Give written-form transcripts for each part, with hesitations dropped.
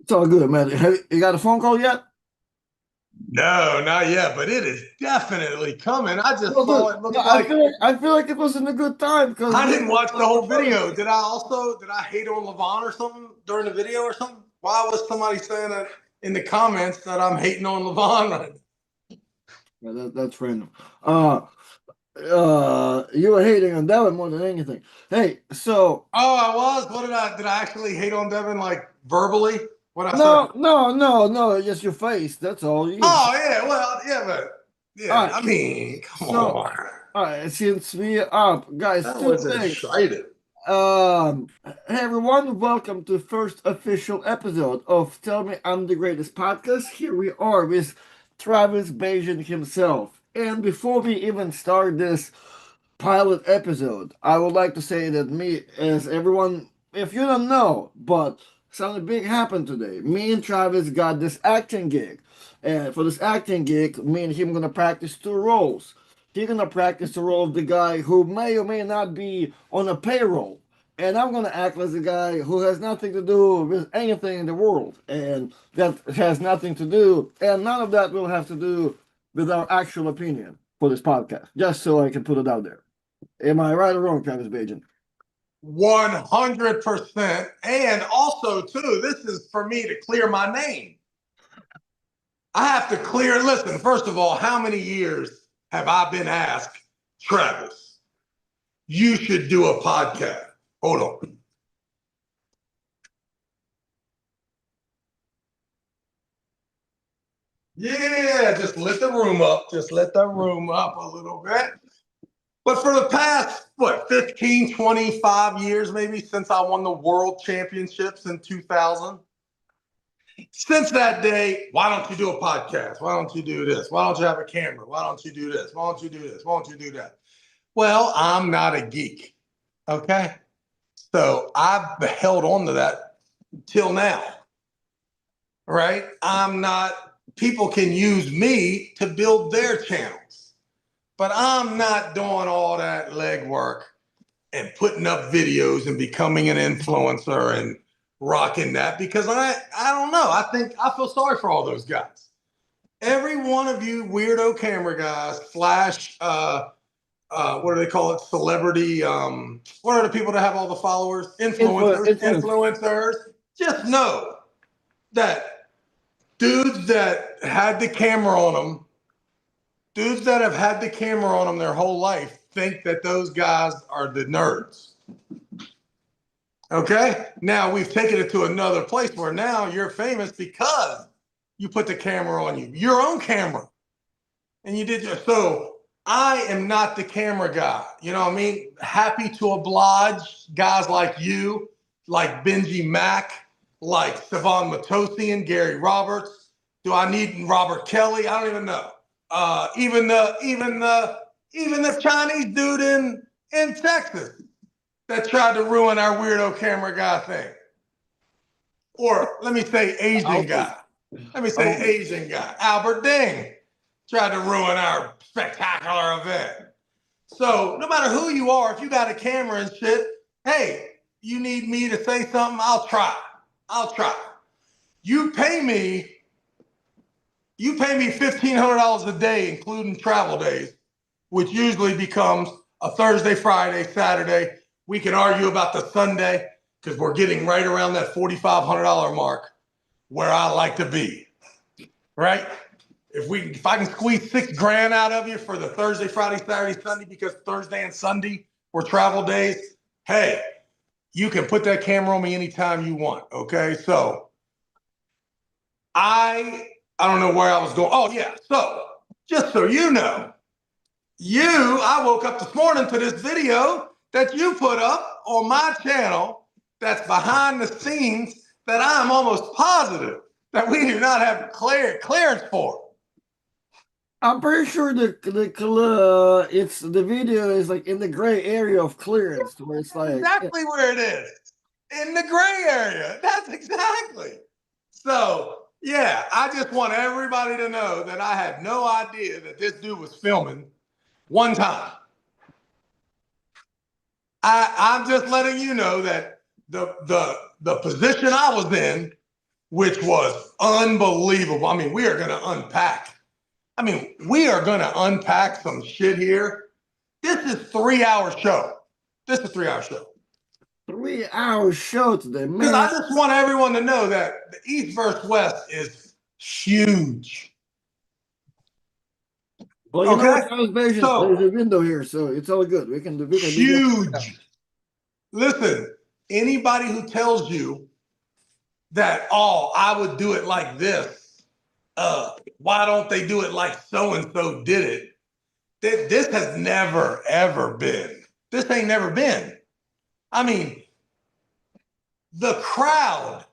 It's all good, man. Hey, you got a phone call yet? No, not yet, but it is definitely coming. I just Well, saw good. it No, looked I like feel like I feel like it was in a good time because I we didn't watch the the whole first. video. Did I hate on Levon or something during the video or something? Why was somebody saying that in the comments that I'm hating on Levon? Yeah, that's random. Uh, you were hating on Devin more than anything. Hey, so Oh, I was. What did I actually hate on Devin like verbally? What I say? no, just your face. That's all. Oh yeah, well yeah, but All yeah. right. I mean, come So, on. all right. Since we up, guys, That two was things. excited. Hey everyone, welcome to the first official episode of Tell Me I'm the Greatest podcast. Here we are with Travis Bagent himself. And before we even start this pilot episode, I would like to say that me, as everyone, if you don't know, but something big happened today. Me and Travis got this acting gig. And for this acting gig, me and him gonna practice two roles. He's gonna practice the role of the guy who may or may not be on a payroll. And I'm gonna act as a guy who has nothing to do with anything in the world. And that has nothing to do, and none of that will have to do with our actual opinion for this podcast. Just so I can put it out there. Am I right or wrong, Travis Bajan? 100%. And also, too, this is for me to clear my name. I have to clear. Listen, first of all, how many years have I been asked, Travis, you should do a podcast? Hold on. Yeah, just let the room up. Just let the room up a little bit. But for the past, what, 15, 25 years maybe since I won the world championships in 2000, since that day, why don't you do a podcast? Why don't you do this? Why don't you have a camera? Why don't you do this? Why don't you do this? Why don't you do that? Well, I'm not a geek. Okay. So I've held on to that till now. Right. I'm not, people can use me to build their channels, but I'm not doing all that legwork and putting up videos and becoming an influencer and rocking that because I don't know. I feel sorry for all those guys. Every one of you weirdo camera guys, flash, what do they call it? Celebrity. What are the people that have all the followers? Influencers. Influence. Influencers. Just know that dudes that had the camera on them, dudes that have had the camera on them their whole life, think that those guys are the nerds. Okay. Now we've taken it to another place where now you're famous because you put the camera on you, your own camera, and you did your. So I am not the camera guy. You know what I mean? Happy to oblige guys like you, like Benji Mack, like Savan Matosian, Gary Roberts. Do I need Robert Kelly? I don't even know. Even the Chinese dude in Texas that tried to ruin our weirdo camera guy thing. Or let me say Asian Albert. guy. Let me say Albert. Asian guy. Albert Ding tried to ruin our spectacular event. So no matter who you are, if you got a camera and shit, hey, you need me to say something, I'll try. I'll try. You pay me, you pay me $1,500 a day, including travel days, which usually becomes a Thursday, Friday, Saturday. We can argue about the Sunday because we're getting right around that $4,500 mark where I like to be, right? If I can squeeze $6,000 out of you for the Thursday, Friday, Saturday, Sunday, because Thursday and Sunday were travel days, hey, you can put that camera on me anytime you want. Okay, so I don't know where I was going. Oh yeah, so just so you know, I woke up this morning to this video that you put up on my channel that's behind the scenes that I'm almost positive that we do not have clearance for. I'm pretty sure it's the video is like in the gray area of clearance, where it's like Exactly where it is. In the gray area. That's exactly. So, yeah, I just want everybody to know that I had no idea that this dude was filming one time. I'm just letting you know that the position I was in which was unbelievable. I mean, we are going to unpack. We are going to unpack some shit here. This is 3 hour show. This is a 3 hour show. 3 hour show today, Because man. I just want everyone to know that the East versus West is huge. Well, you know Okay? what, Travis Bagent, So, there's a window here, so it's all good. We can do that. huge. Listen, anybody who tells you that, oh, I would do it like this, why don't they do it like so and so did it? This has never, ever been. This ain't never been. I mean, the crowd,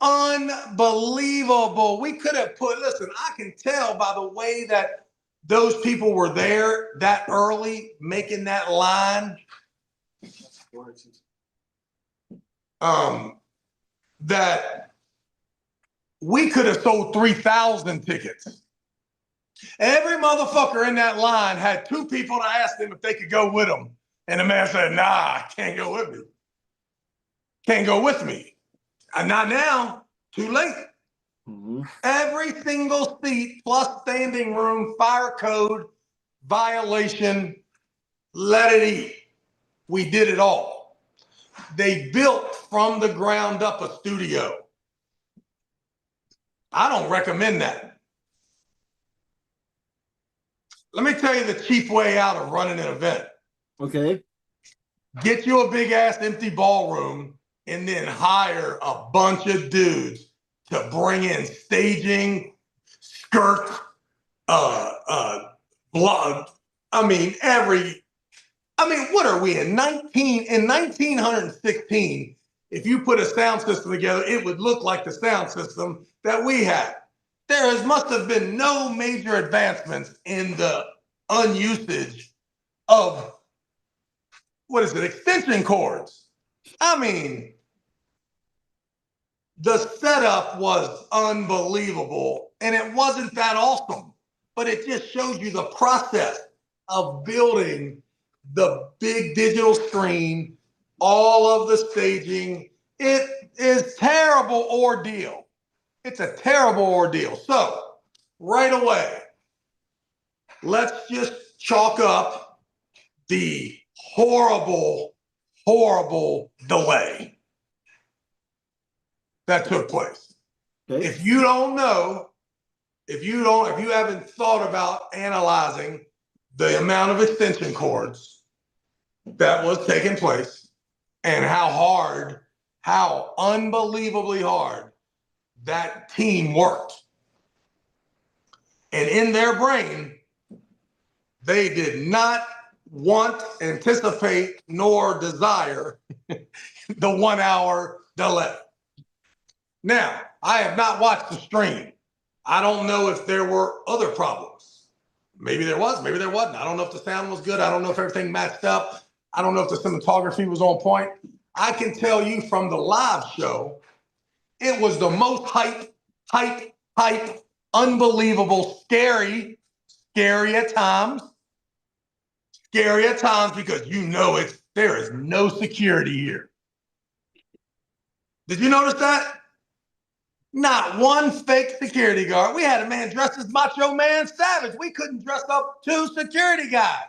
unbelievable. We could have listen, I can tell by the way that those people were there that early, making that line, that we could have sold 3,000 tickets. Every motherfucker in that line had two people to ask them if they could go with them. And the man said, nah, I can't go with me. Can't go with me. Not now. Too late. Mm-hmm. Every single seat plus standing room, fire code, violation, let it eat. We did it all. They built from the ground up a studio. I don't recommend that. Let me tell you the cheap way out of running an event. Okay. Get you a big ass empty ballroom and then hire a bunch of dudes to bring in staging, skirts, blood. What are we in 1916? If you put a sound system together, it would look like the sound system that we had. Must have been no major advancements in the unusage of extension cords. The setup was unbelievable, and it wasn't that awesome, but it just shows you the process of building the big digital screen, all of the staging. It is terrible ordeal. It's a terrible ordeal. So right away, let's just chalk up the horrible, horrible delay that took place. Okay. If you haven't thought about analyzing the amount of extension cords that was taking place and how unbelievably hard that team worked. And in their brain, they did not want, anticipate, nor desire the 1 hour delay. Now, I have not watched the stream. I don't know if there were other problems. Maybe there was, maybe there wasn't. I don't know if the sound was good. I don't know if everything matched up. I don't know if the cinematography was on point. I can tell you from the live show, it was the most hype, unbelievable, scary at times. Scary at times because there is no security here. Did you notice that? Not one fake security guard. We had a man dressed as Macho Man Savage. We couldn't dress up two security guys.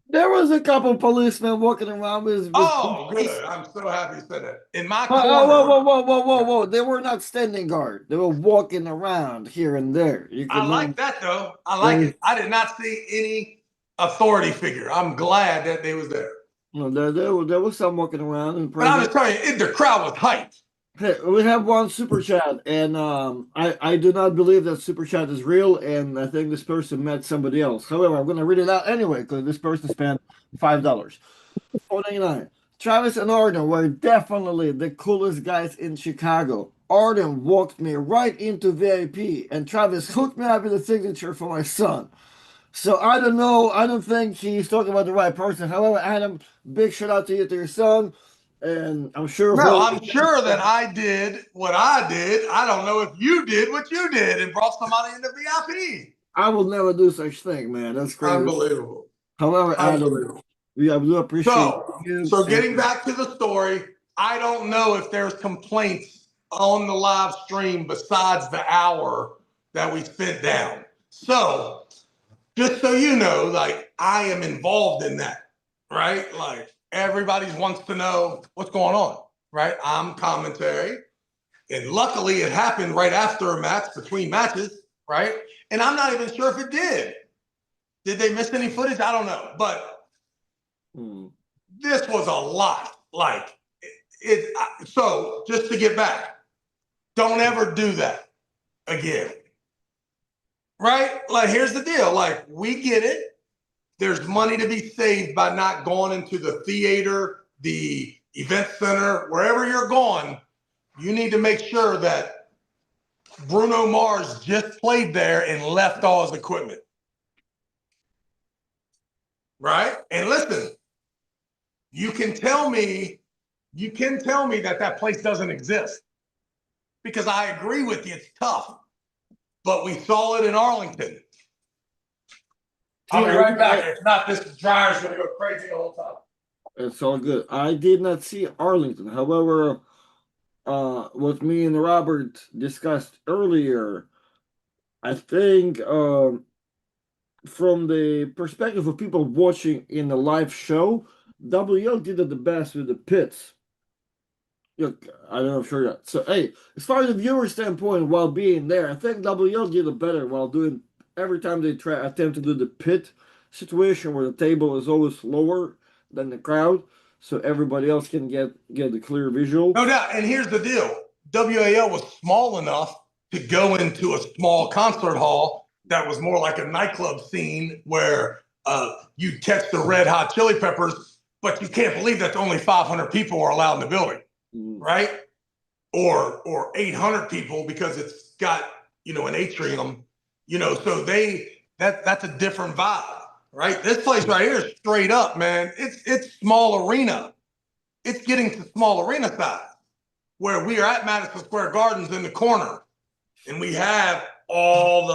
There was a couple policemen walking around with oh, good. I'm so happy you said that. In my corner. Whoa. They were not standing guard. They were walking around here and there. I like that, though. I like it. I did not see any authority figure. I'm glad that they was there. No, there was some walking around. But I'm just telling you, the crowd was hyped. Hey, we have one super chat, and I do not believe that super chat is real, and I think this person met somebody else. However, I'm going to read it out anyway because this person spent $5. $4.99. Travis and Arden were definitely the coolest guys in Chicago. Arden walked me right into VIP, and Travis hooked me up with a signature for my son. So I don't know. I don't think he's talking about the right person. However, Adam, big shout out to you, to your son. And I'm sure. No, I'm sure that I did what I did. I don't know if you did what you did and brought somebody into VIP. I will never do such thing, man. That's crazy. Unbelievable. However, Adam, we do appreciate you. So getting back to the story, I don't know if there's complaints on the live stream besides the hour that we spent down. So just so you know, like I am involved in that, right? Like everybody wants to know what's going on, right? I'm commentary. And luckily it happened right after a match, between matches, right? And I'm not even sure if it did. Did they miss any footage? I don't know. But this was a lot. Like so just to get back, don't ever do that again. Right? Like here's the deal. Like we get it. There's money to be saved by not going into the theater, the event center, wherever you're going. You need to make sure that Bruno Mars just played there and left all his equipment. Right? And listen, you can tell me that that place doesn't exist because I agree with you. It's tough, but we saw it in Arlington. I'll be right back. If not, this dryer's going to go crazy the whole time. It's all good. I did not see Arlington. However, what me and Robert discussed earlier, I think from the perspective of people watching in the live show, WL did it the best with the pits. Look, I don't know for sure that. So, hey, as far as the viewer standpoint, while being there, I think WL did it better while doing every time they attempt to do the pit situation where the table is always lower than the crowd, so everybody else can get the clear visual. No doubt. And here's the deal: WAL was small enough to go into a small concert hall that was more like a nightclub scene where you catch the Red Hot Chili Peppers, but you can't believe that only 500 people are allowed in the building. Right? Or 800 people because it's got, an atrium, so that's a different vibe, right? This place right here is straight up, man. It's small arena. It's getting to small arena size where we are at Madison Square Gardens in the corner and we have all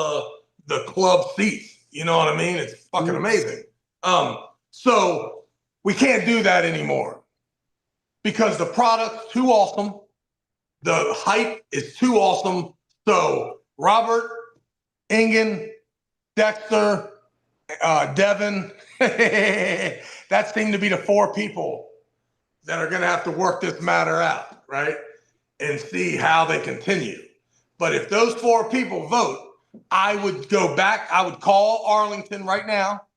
the club seats. You know what I mean? It's fucking amazing. So we can't do that anymore. Because the product's too awesome. The hype is too awesome. So Robert, Ingen, Dexter, Devin, that seem to be the 4 people that are going to have to work this matter out, right? And see how they continue. But if those 4 people vote, I would go back. I would call Arlington right now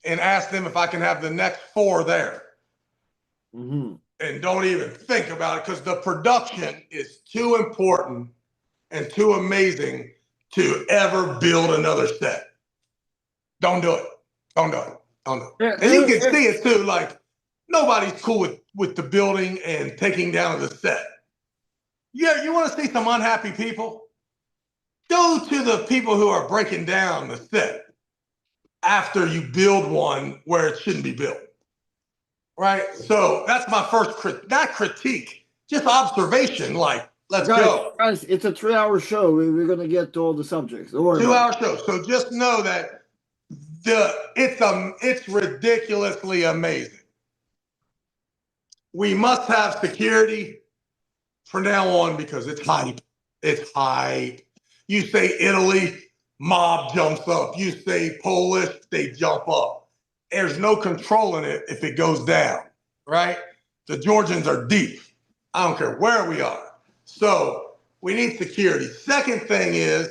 and ask them if I can have the next 4 there. Mm-hmm. And don't even think about it because the production is too important and too amazing to ever build another set. Don't do it. Don't do it. Don't do it. And you can see it too. Like nobody's cool with the building and taking down the set. Yeah, you want to see some unhappy people? Go to the people who are breaking down the set after you build one where it shouldn't be built. Right? So that's my first not critique, just observation. Like, let's go. Guys, it's a 3-hour show. We're going to get to all the subjects. 2-hour show. So just know that it's ridiculously amazing. We must have security from now on because it's hype. It's hype. You say Italy, mob jumps up. You say Polish, they jump up. There's no controlling it if it goes down, right? The Georgians are deep. I don't care where we are. So we need security. Second thing is,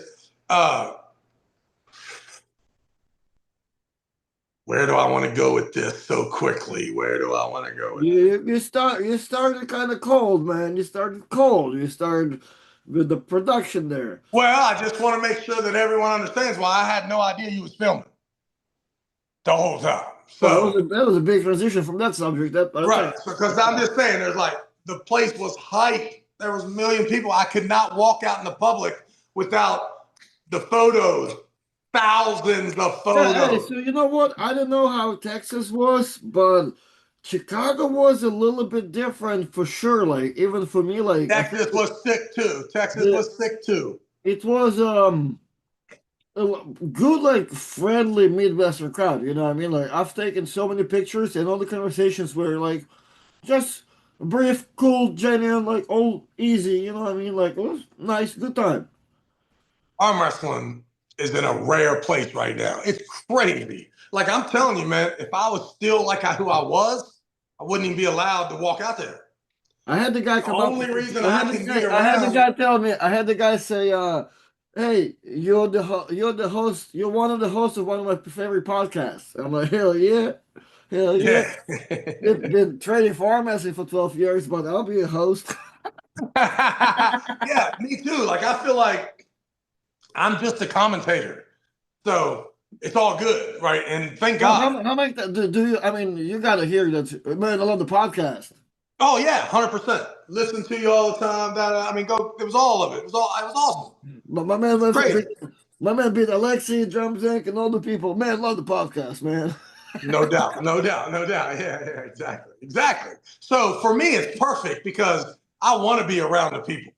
where do I want to go with this so quickly? Where do I want to go with this? You started kind of cold, man. You started cold. You started with the production there. Well, I just want to make sure that everyone understands why I had no idea you was filming the whole time. So that was a big transition from that subject. Right. Because I'm just saying, there's like the place was hype. There was 1 million people. I could not walk out in the public without the photos. Thousands of photos. Hey, so you know what? I don't know how Texas was, but Chicago was a little bit different for sure. Like even for me, like Texas was sick too. Texas was sick too. It was a good, like friendly Midwestern crowd. You know what I mean? Like I've taken so many pictures, and all the conversations were like just brief, cool, genuine, like old, easy. You know what I mean? Like it was nice, good time. Arm wrestling is in a rare place right now. It's crazy. Like I'm telling you, man, if I was still like who I was, I wouldn't even be allowed to walk out there. I had the guy The come up. only reason I can get I had the around, guy tell me. I had the guy say, "Hey, you're the host. You're one of the hosts of one of my favorite podcasts." I'm like, "Hell yeah, hell yeah." yeah. Been trading for arm wrestling for 12 years, but I'll be a host. Yeah, me too. Like I feel like I'm just a commentator. So it's all good, right? And thank Well, God. how many do you? I mean, you got to hear that. Man, I love the podcast. Oh yeah, 100%. Listen to you all the time. I mean, go. It was all of it. It was all. It was awesome. But my man, Crazy. my man beat Alexi, Drums Inc., and all the people. Man, love the podcast, man. No doubt. No doubt. No doubt. Yeah. Yeah. Exactly. Exactly. So for me, it's perfect because I want to be around the people.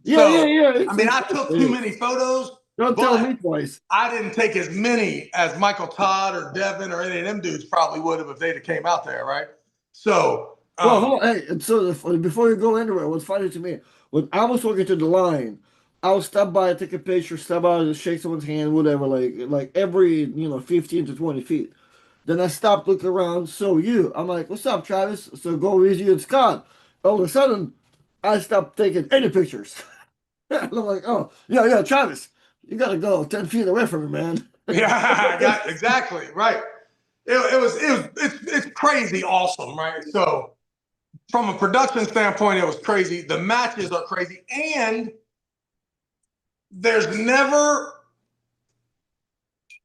Yeah, yeah, So yeah. I mean, I took too Hey, many photos, don't tell but me twice. I didn't take as many as Michael Todd or Devin or any of them dudes probably would have if they'd have came out there, right? So, Well, hey, and so before you go anywhere, what's funny to me, when I was walking to the line, I'll stop by, take a picture, stop by, and shake someone's hand, whatever, like every 15 to 20 feet. Then I stopped, look around, so you. I'm like, what's up, Travis? So go with you and Scott. All of a sudden, I stopped taking any pictures. I'm like, oh, yeah, yeah, Travis, you gotta go 10 feet away from me, man. yeah, I got exactly right. It's crazy awesome, right? So from a production standpoint, it was crazy. The matches are crazy, and there's never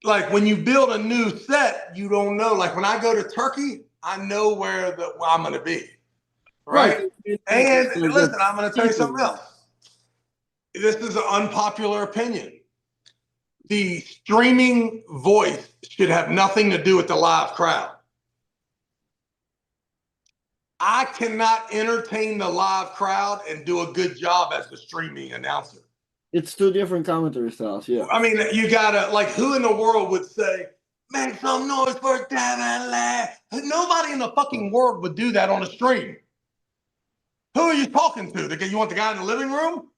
like when you build a new set, you don't know. Like when I go to Turkey, I know where I'm going to be, Right. right? And Like listen, that's I'm going to tell you something people. else. This is an unpopular opinion. The streaming voice should have nothing to do with the live crowd. I cannot entertain the live crowd and do a good job as the streaming announcer. It's two different commentary styles, yeah. I mean, you gotta like, who in the world would say, "Make some noise for Devin Ladd"? Nobody in the fucking world would do that on a stream. Who are you talking to? You want the guy in the living room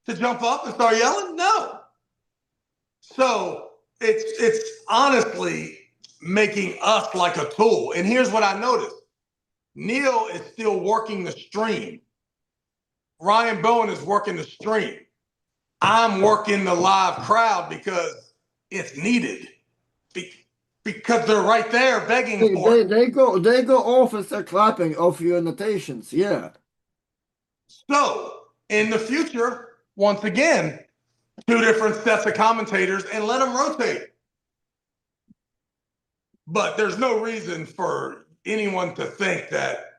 to jump up and start yelling? No. So it's honestly making us like a tool. And here's what I noticed: Neil is still working the stream. Ryan Bowen is working the stream. I'm working the live crowd because it's needed. Because they're right there begging for it. They go off and start clapping off your annotations, yeah. So in the future, once again, two different sets of commentators and let them rotate. But there's no reason for anyone to think that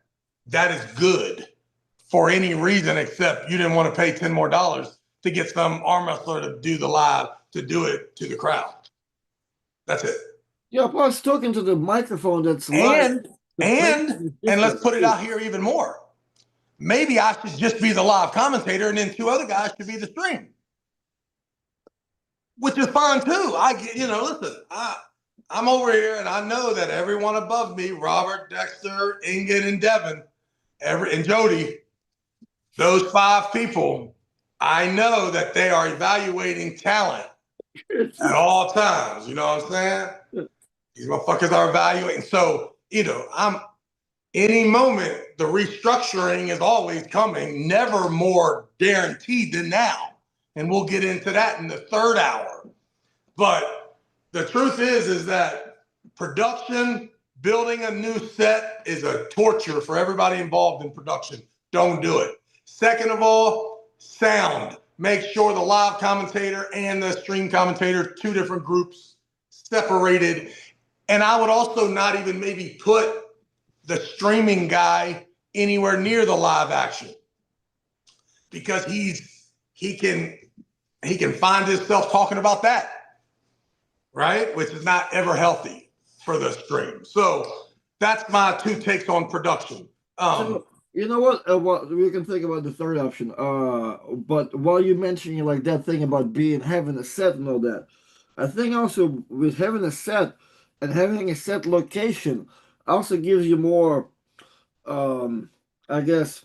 that is good for any reason except you didn't want to pay 10 more dollars to get some arm wrestler to do the live to do it to the crowd. That's it. Yeah, plus talking to the microphone that's live, And the and placement is and let's different put it too. out here even more. Maybe I should just be the live commentator and then two other guys should be the stream, which is fine too. I get, listen, I'm over here and I know that everyone above me, Robert, Dexter, Ingan, and Devin, and Jody, those five people, I know that they are evaluating talent at all times. You know what I'm saying? These motherfuckers are evaluating. So, I'm any moment, the restructuring is always coming, never more guaranteed than now. And we'll get into that in the third hour. But the truth is that production, building a new set is a torture for everybody involved in production. Don't do it. Second of all, sound. Make sure the live commentator and the stream commentator, two different groups, separated. And I would also not even maybe put the streaming guy anywhere near the live action because he can find himself talking about that, right? Which is not ever healthy for the stream. So that's my two takes on production. So you know what? What we can think about the third option. But while you mentioning like that thing about being having a set and all that, I think also with having a set and having a set location also gives you more. I guess,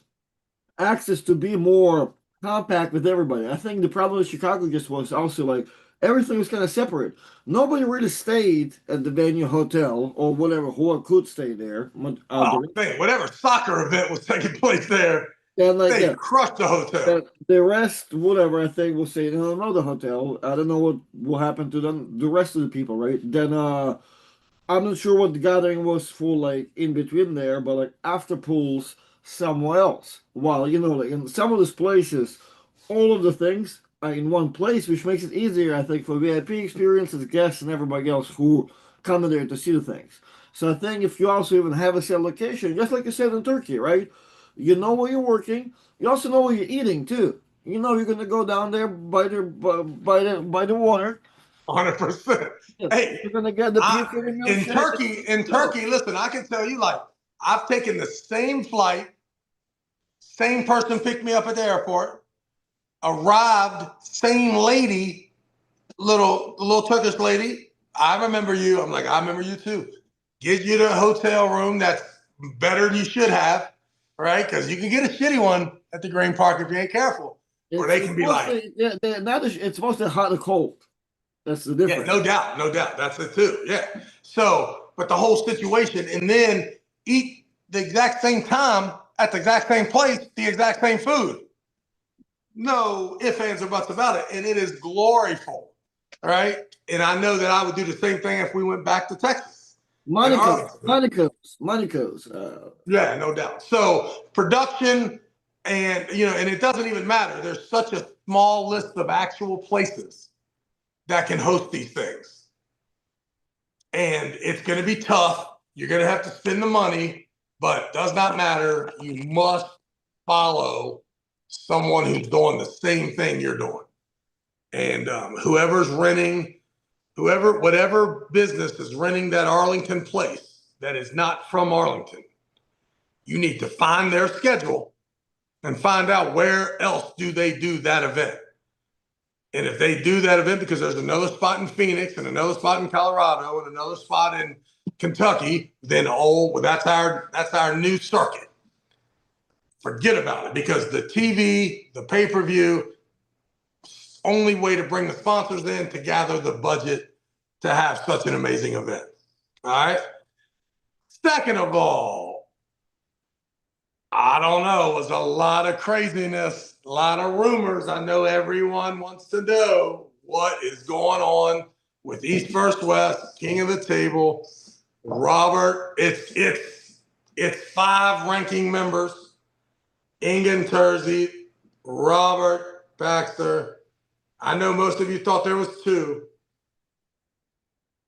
access to be more compact with everybody. I think the problem with Chicago just was also like everything was kind of separate. Nobody really stayed at the venue hotel or whatever, who could stay there. Oh man, whatever soccer event was taking place there, And like, they yeah, crushed the hotel. the rest, whatever, I think will stay in another hotel. I don't know what will happen to them, the rest of the people, right? Then I'm not sure what the gathering was for, like in between there, but like after pools somewhere else. While like in some of these places, all of the things are in one place, which makes it easier, I think, for VIP experiences, guests, and everybody else who come in there to see the things. So I think if you also even have a set location, just like you said in Turkey, right? You know where you're working. You also know where you're eating too. You know you're gonna go down there by the water. 100%. Yeah, Hey, you're gonna get the pizza and the in milkshake. Turkey, Go. listen, I can tell you, like, I've taken the same flight, same person picked me up at the airport, arrived, same lady, the little Turkish lady. I remember you. I'm like, I remember you too. Get you to a hotel room that's better than you should have, right? Because you can get a shitty one at the Green Park if you ain't careful. Or they It's can be like, mostly yeah, it's mostly hot and cold. That's the yeah, difference. no doubt, no doubt. That's it too. Yeah. So, but the whole situation, and then eat the exact same time at the exact same place, the exact same food. No ifs, ands, or buts about it. And it is gloriful. All right. And I know that I would do the same thing if we went back to Texas and Monaco's, Arlington. Monaco's, Monaco's. Yeah, no doubt. So production and it doesn't even matter. There's such a small list of actual places that can host these things. And it's going to be tough. You're going to have to spend the money, but does not matter. You must follow someone who's doing the same thing you're doing. And whoever's renting, whatever business is renting that Arlington place that is not from Arlington, you need to find their schedule and find out where else do they do that event. And if they do that event because there's another spot in Phoenix and another spot in Colorado and another spot in Kentucky, then that's our new circuit. Forget about it because the TV, the pay-per-view, only way to bring the sponsors in to gather the budget to have such an amazing event. All right. Second of all, I don't know. It was a lot of craziness, a lot of rumors. I know everyone wants to know what is going on with East First West, King of the Table, Robert. It's five ranking members: Ingen Terzi, Robert Baxter. I know most of you thought there was two.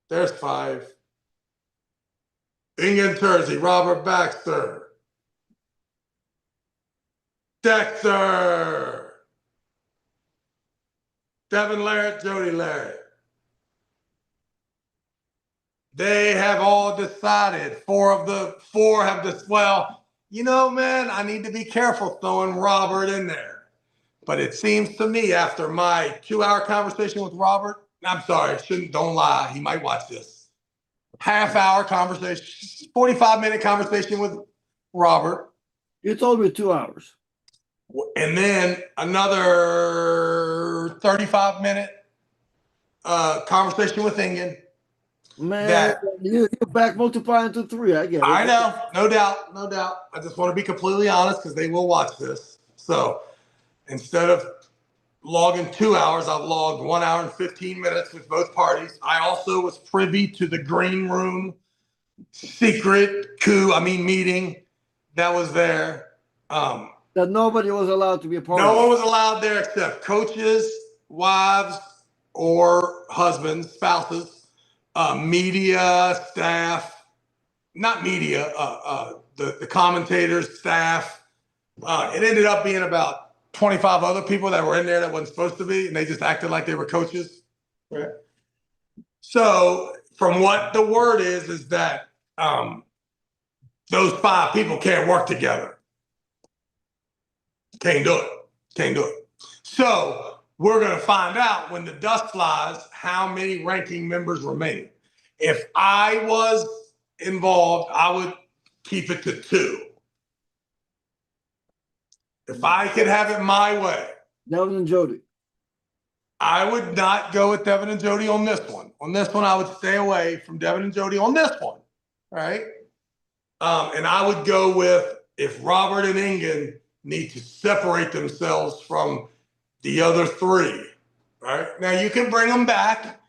There's five. Ingen Terzi, Robert Baxter, Dexter, Devin Larrett, Jody Larrett. They have all decided. Four have this. Well, man, I need to be careful throwing Robert in there. But it seems to me after my 2-hour conversation with Robert, I'm sorry, don't lie. He might watch this. Half-hour conversation, 45-minute conversation with Robert. You told me 2 hours. And then another 35-minute conversation with Ingen. Man, That you're back multiplying to three. I get it. I know, no doubt, no doubt. I just want to be completely honest because they will watch this. So instead of logging 2 hours, I've logged 1 hour and 15 minutes with both parties. I also was privy to the green room meeting that was there. That nobody was allowed to be a part No of one it. was allowed there except coaches, wives, or husbands, spouses, media, staff, not media, the commentators, staff. It ended up being about 25 other people that were in there that wasn't supposed to be, and they just acted like they were coaches. Right. So, from what the word is that those five people can't work together. Can't do it. Can't do it. So, we're going to find out when the dust flies how many ranking members remain. If I was involved, I would keep it to two. If I could have it my way, Devin and Jody. I would not go with Devin and Jody on this one. On this one, I would stay away from Devin and Jody on this one, right? And I would go with if Robert and Ingen need to separate themselves from the other three, right? Now you can bring them back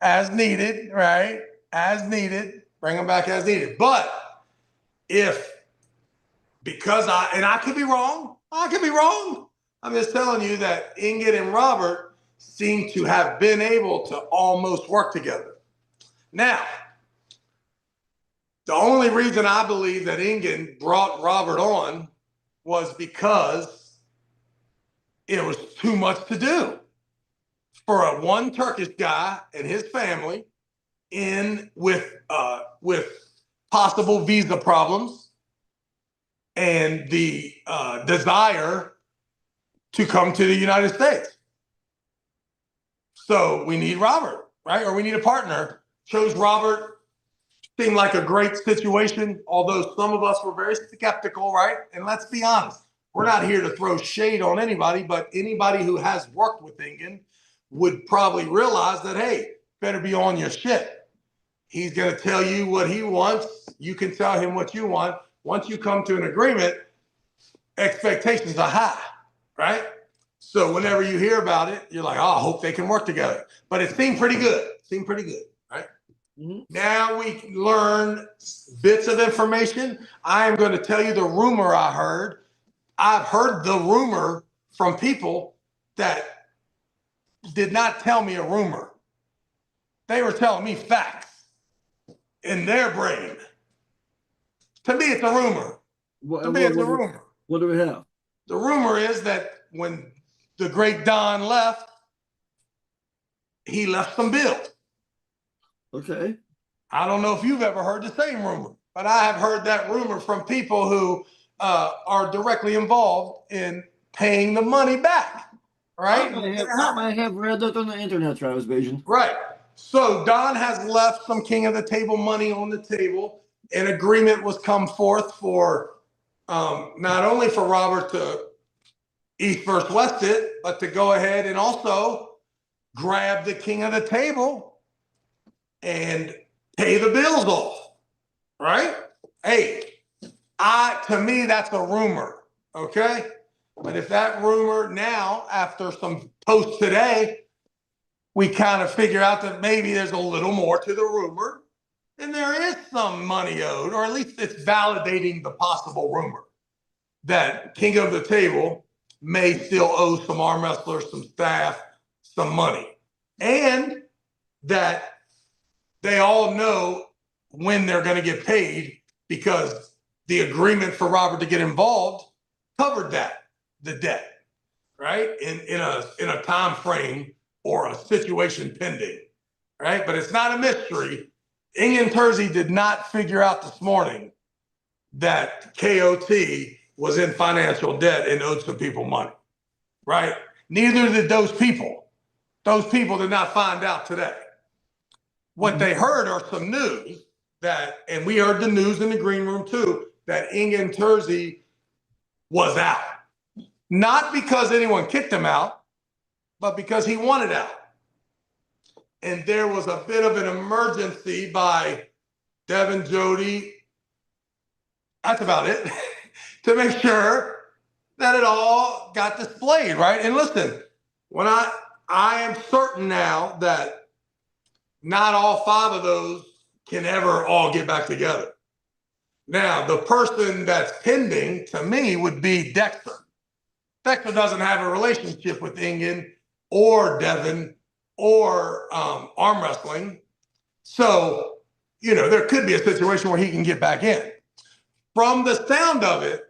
as needed, right? As needed, bring them back as needed. But because I could be wrong, I'm just telling you that Ingen and Robert seem to have been able to almost work together. Now, the only reason I believe that Ingen brought Robert on was because it was too much to do for one Turkish guy and his family with possible visa problems and the desire to come to the United States. So we need Robert, right? Or we need a partner. Chose Robert. Seemed like a great situation, although some of us were very skeptical, right? And let's be honest, we're not here to throw shade on anybody, but anybody who has worked with Ingen would probably realize that, hey, better be on your shit. He's going to tell you what he wants. You can tell him what you want. Once you come to an agreement, expectations are high, right? So whenever you hear about it, you're like, oh, I hope they can work together. But it seemed pretty good. Right? Mm-hmm. Now we learn bits of information. I am going to tell you the rumor I heard. I've heard the rumor from people that did not tell me a rumor. They were telling me facts in their brain. To me, it's a rumor. What do we have? The rumor is that when the great Don left, he left some bills. Okay. I don't know if you've ever heard the same rumor, but I have heard that rumor from people who are directly involved in paying the money back. Right? I have read that on the internet, Travis Bagent. Right. So Don has left some king of the table money on the table. An agreement was come forth for not only for Robert to East versus West it, but to go ahead and also grab the king of the table and pay the bills off. Right? Hey, to me, that's a rumor. Okay? But if that rumor now, after some posts today, we kind of figure out that maybe there's a little more to the rumor, and there is some money owed, or at least it's validating the possible rumor that King of the Table may still owe some arm wrestlers, some staff, some money. And that they all know when they're going to get paid because the agreement for Robert to get involved covered the debt, right? In a time frame or a situation pending, right? But it's not a mystery. Ingen Terzi did not figure out this morning that KOT was in financial debt and owed some people money, right? Neither did those people. Those people did not find out today. What they heard are some news and we heard the news in the green room too, that Ingen Terzi was out. Not because anyone kicked him out, but because he wanted out. And there was a bit of an emergency by Devin Jody. That's about it. To make sure that it all got displayed, right? And listen, when I am certain now that not all 5 of those can ever all get back together. Now, the person that's pending to me would be Dexter. Dexter doesn't have a relationship with Ingen or Devin or arm wrestling. So, there could be a situation where he can get back in. From the sound of it,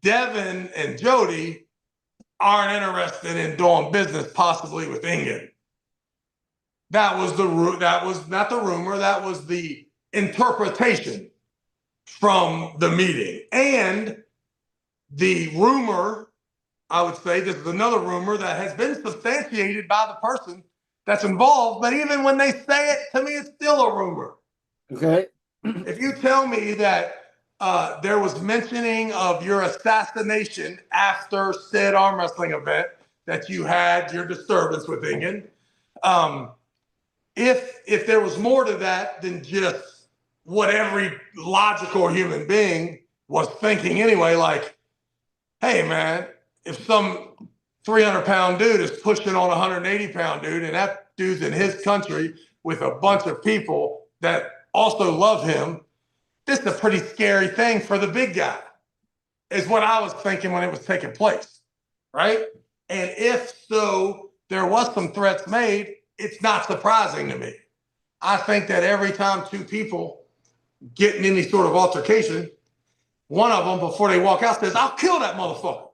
Devin and Jody aren't interested in doing business possibly with Ingen. That was not the rumor, that was the interpretation from the meeting. And the rumor, I would say, this is another rumor that has been substantiated by the person that's involved, but even when they say it, to me, it's still a rumor. Okay. If you tell me that there was mentioning of your assassination after said arm wrestling event that you had your disturbance with Ingen. If there was more to that than just what every logical human being was thinking anyway, like, hey man, if some 300-pound dude is pushing on a 180-pound dude, and that dude's in his country with a bunch of people that also love him, this is a pretty scary thing for the big guy, is what I was thinking when it was taking place, right? And if so, there was some threats made, it's not surprising to me. I think that every time two people get in any sort of altercation, one of them, before they walk out, says, I'll kill that motherfucker,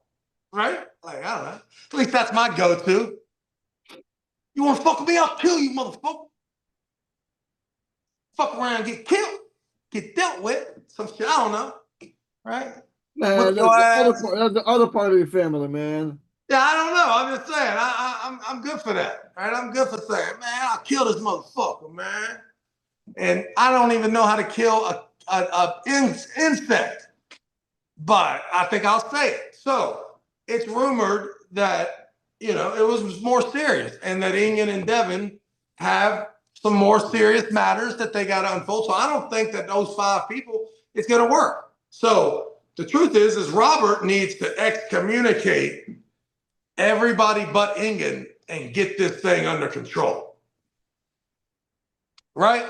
right? Like, I don't know. At least that's my go-to. You want to fuck with me? I'll kill you, motherfucker. Fuck around and get killed, get dealt with, some shit, I don't know, right? Man, Whip your ass. that's the other part of your family, man. Yeah, I don't know. I'm just saying. I'm good for that, right? I'm good for saying, man, I'll kill this motherfucker, man. And I don't even know how to kill a insect, but I think I'll say it. So it's rumored that it was more serious, and that Ingen and Devin have some more serious matters that they got to unfold. So I don't think that those 5 people it's going to work. So the truth is Robert needs to excommunicate everybody but Ingen and get this thing under control. Right?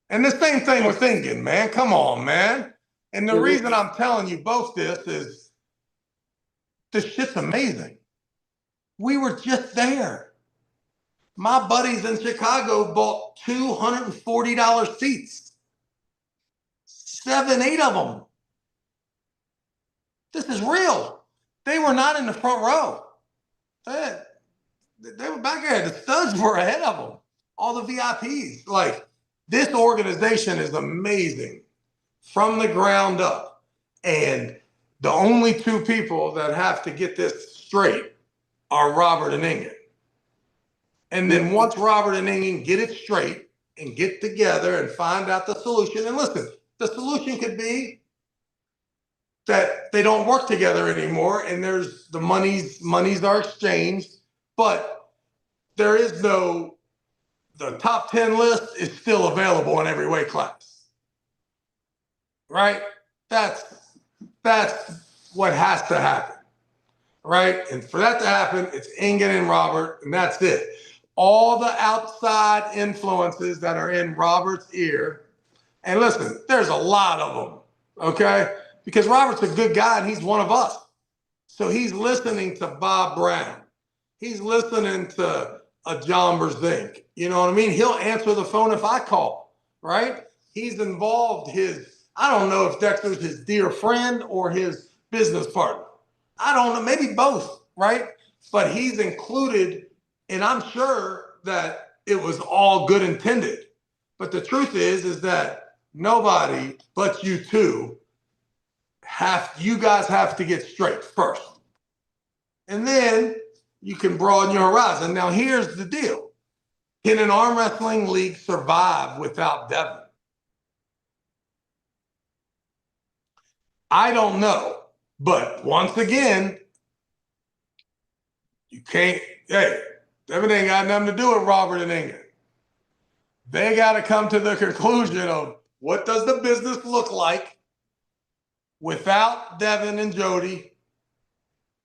And the same thing with Ingen, man. Come on, man. And the reason I'm telling you both this is this shit's amazing. We were just there. My buddies in Chicago bought $240 seats. 7, 8 of them. This is real. They were not in the front row. They were back there. The studs were ahead of them. All the VIPs. Like, this organization is amazing from the ground up. And the only 2 people that have to get this straight are Robert and Ingen. And then once Robert and Ingen get it straight and get together and find out the solution, and listen, the solution could be that they don't work together anymore and there's the monies are exchanged, but there is the top 10 list is still available in every weight class, right? That's what has to happen, right? And for that to happen, it's Ingen and Robert, and that's it. All the outside influences that are in Robert's ear, and listen, there's a lot of them, okay? Because Robert's a good guy and he's one of us. So he's listening to Bob Brown. He's listening to a John Brzenk. You know what I mean? He'll answer the phone if I call, right? He's involved I don't know if Dexter's his dear friend or his business partner. I don't know, maybe both, right? But he's included, and I'm sure that it was all good intended. But the truth is that nobody but you two you guys have to get straight first. And then you can broaden your horizon. Now, here's the deal. Can an arm wrestling league survive without Devin? I don't know. But once again, you can't, Devin ain't got nothing to do with Robert and Ingen. They got to come to the conclusion of what does the business look like without Devin and Jody,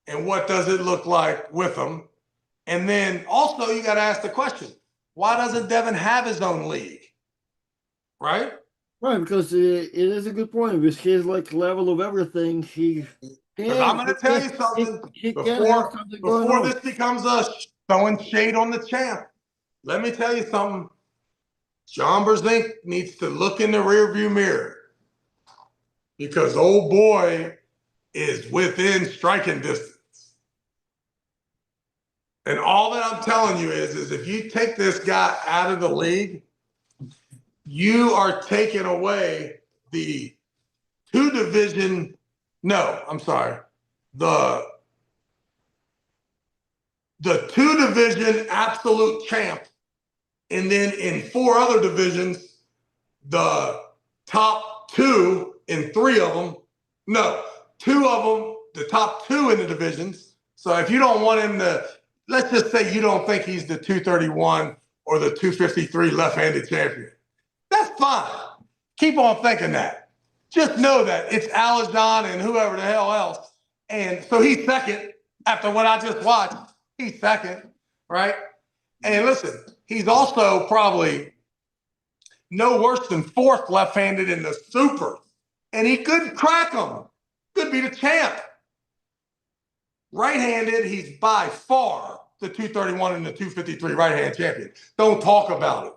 and what does it look like with them? And then also you got to ask the question, why doesn't Devin have his own league? Right? Right, because it is a good point. With his level of everything, because I'm going to tell you something before this becomes us throwing shade on the champ. Let me tell you something. John Brzenk needs to look in the rearview mirror, because old boy is within striking distance. And all that I'm telling you is if you take this guy out of the league, you are taking away the the 2-division absolute champ. And then in 4 other divisions, the top 2 in 3 of them. No, 2 of them, the top 2 in the divisions. So if you don't want him to, let's just say you don't think he's the 231 or the 253 left-handed champion. That's fine. Keep on thinking that. Just know that it's Alajon and whoever the hell else. And so he's second after what I just watched. He's second, right? And listen, he's also probably no worse than 4th left-handed in the super. And he could crack him. Could be the champ. Right-handed, he's by far the 231 and the 253 right-hand champion. Don't talk about it.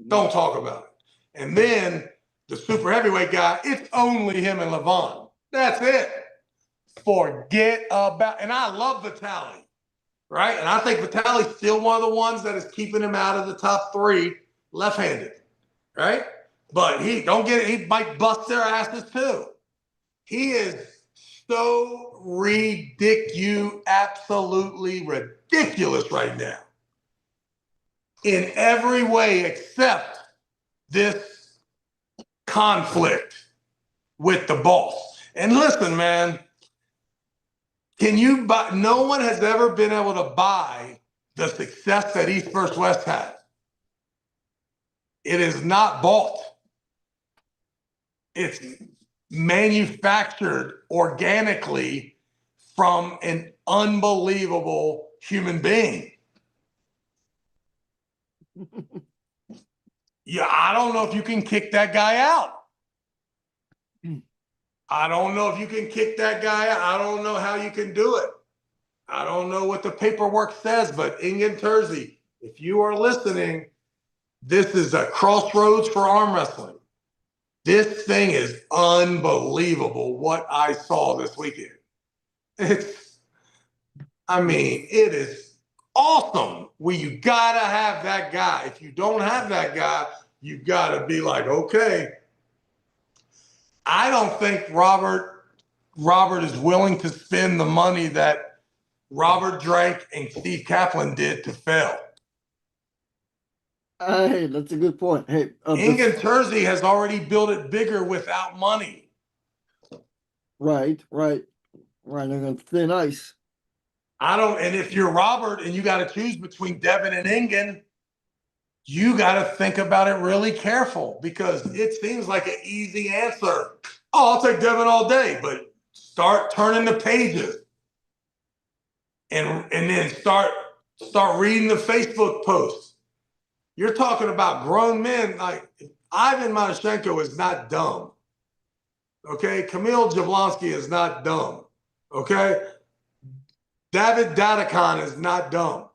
Don't talk about it. And then the super heavyweight guy, it's only him and Levon. That's it. Forget about, and I love Vitaly, right? And I think Vitaly's still one of the ones that is keeping him out of the top 3 left-handed, right? But he might bust their asses too. He is so absolutely ridiculous right now in every way except this conflict with the boss. And listen, man, can you buy? No one has ever been able to buy the success that East First West has. It is not bought. It's manufactured organically from an unbelievable human being. Yeah, I don't know if you can kick that guy out. I don't know if you can kick that guy out. I don't know how you can do it. I don't know what the paperwork says, but Ingen Terzi, if you are listening, this is a crossroads for arm wrestling. This thing is unbelievable what I saw this weekend. It is awesome. Well, you gotta have that guy. If you don't have that guy, you gotta be like, okay. I don't think Robert is willing to spend the money that Robert Drake and Steve Kaplan did to fail. Hey, that's a good point. Hey, Ingen Terzi has already built it bigger without money. Right. They're going to thin ice. And if you're Robert and you got to choose between Devin and Ingen, you got to think about it really careful because it seems like an easy answer. Oh, I'll take Devin all day, but start turning the pages and then start reading the Facebook posts. You're talking about grown men. Like Ivan Matyashenko is not dumb. Okay, Kamil Jablonski is not dumb. Okay, David Dadakon is not dumb.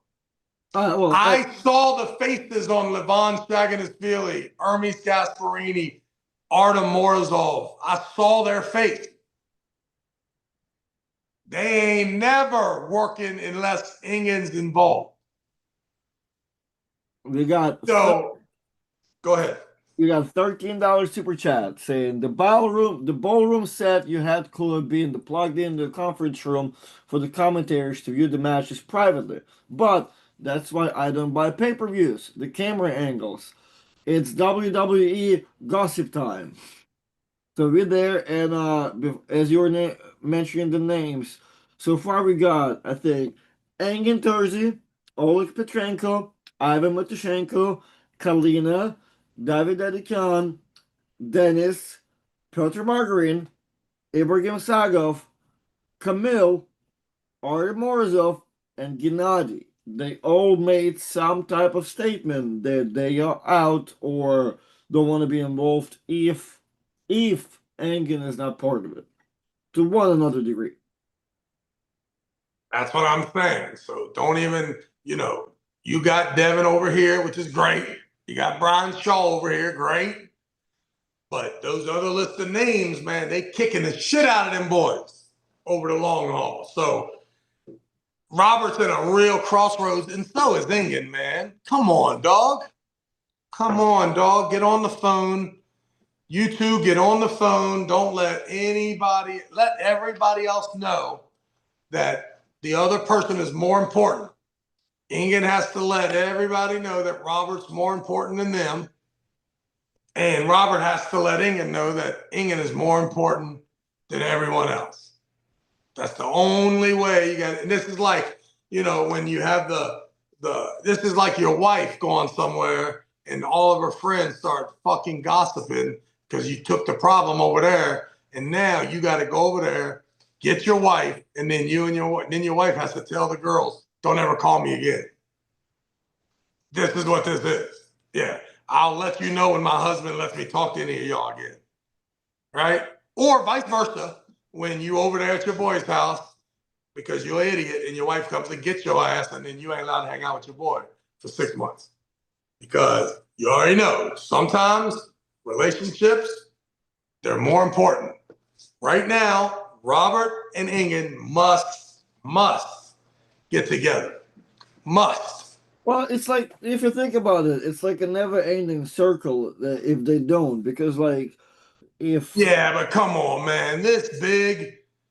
I saw the faces on Levon Shaganishvili, Hermes Gasparini, Artem Morozov. I saw their face. They ain't never working unless Ingen's involved. Go ahead. We got $13 super chat saying the ballroom set you had could be plugged in the conference room for the commentators to view the matches privately. But that's why I don't buy pay-per-views. The camera angles. It's WWE gossip time. So we're there, and as you were mentioning the names, so far we got, I think, Engin Terzi, Oleg Petrenko, Ivan Matyashenko, Kalina, David Adikyan, Dennis, Piotr Margarin, Ibrahim Sagov, Kamil, Artem Morozov, and Gennady. They all made some type of statement that they are out or don't want to be involved if Engin is not part of it, to one another degree. That's what I'm saying. So don't even, you got Devin over here, which is great. You got Brian Shaw over here, great. But those other list of names, man, they kicking the shit out of them boys over the long haul. So Robert's in a real crossroads, and so is Ingen, man. Come on, dog. Get on the phone. You two get on the phone. Don't let everybody else know that the other person is more important. Ingen has to let everybody know that Robert's more important than them. And Robert has to let Ingen know that Ingen is more important than everyone else. That's the only way you got. And this is like, when you have the. This is like your wife going somewhere and all of her friends start fucking gossiping because you took the problem over there, and now you got to go over there, get your wife, and then your wife has to tell the girls, don't ever call me again. This is what this is. Yeah, I'll let you know when my husband lets me talk to any of y'all again, right? Or vice versa, when you over there at your boy's house because you're an idiot and your wife comes and gets your ass, and then you ain't allowed to hang out with your boy for 6 months because you already know sometimes relationships, they're more important. Right now, Robert and Ingen must get together. Must. Well, it's like if you think about it, it's like a never-ending circle if they don't, because like if Yeah, but come on, man. well, that's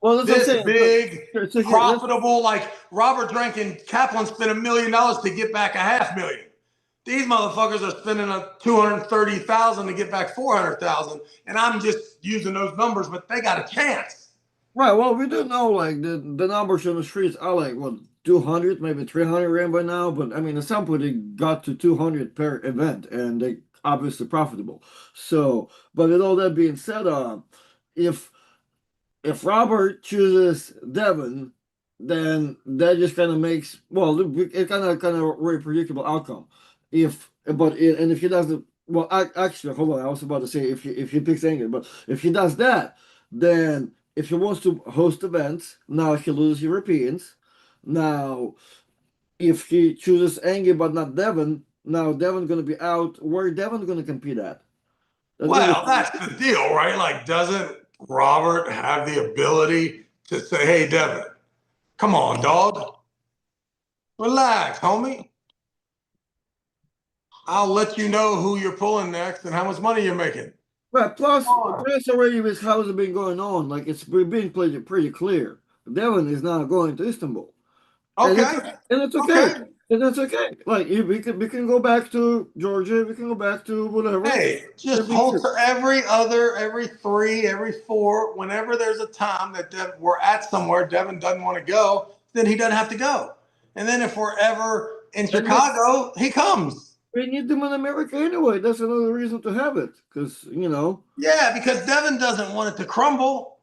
what I'm This saying. big, So here, let's profitable, like Robert Drank and Kaplan spent $1 million to get back $500,000. These motherfuckers are spending a 230,000 to get back 400,000, and I'm just using those numbers, but they got a chance. right. Well, we do know like the numbers on the streets are like what 200, maybe 300 rand by now, but I mean at some point they got to 200 per event, and they obviously profitable. So, but with all that being said, if if Robert chooses Devon, then that just kind of makes well, it kind of very predictable outcome. And if he doesn't, well, actually, hold on, I was about to say if he picks England, but if he does that, then if he wants to host events, now he loses Europeans. Now, if he chooses England but not Devon, now Devon going to be out. Where Devon going to compete at? That's going to Well, be that's the deal, right? Like, doesn't Robert have the ability to say, hey, Devin, come on, dog. Relax, homie. I'll let you know who you're pulling next and how much money you're making. right. Plus already with how it's been going on, like it's been pretty clear. Devon is not going to Istanbul, and Okay. it's okay, Okay. and that's okay. Like we can go back to Georgia, we can go back to whatever. Hey, just And be hold sure. to every three, every four. Whenever there's a time that we're at somewhere, Devin doesn't want to go, then he doesn't have to go. And then if we're ever in And look, Chicago, he comes. we need them in America anyway. That's another reason to have it, because Yeah, because Devin doesn't want it to crumble.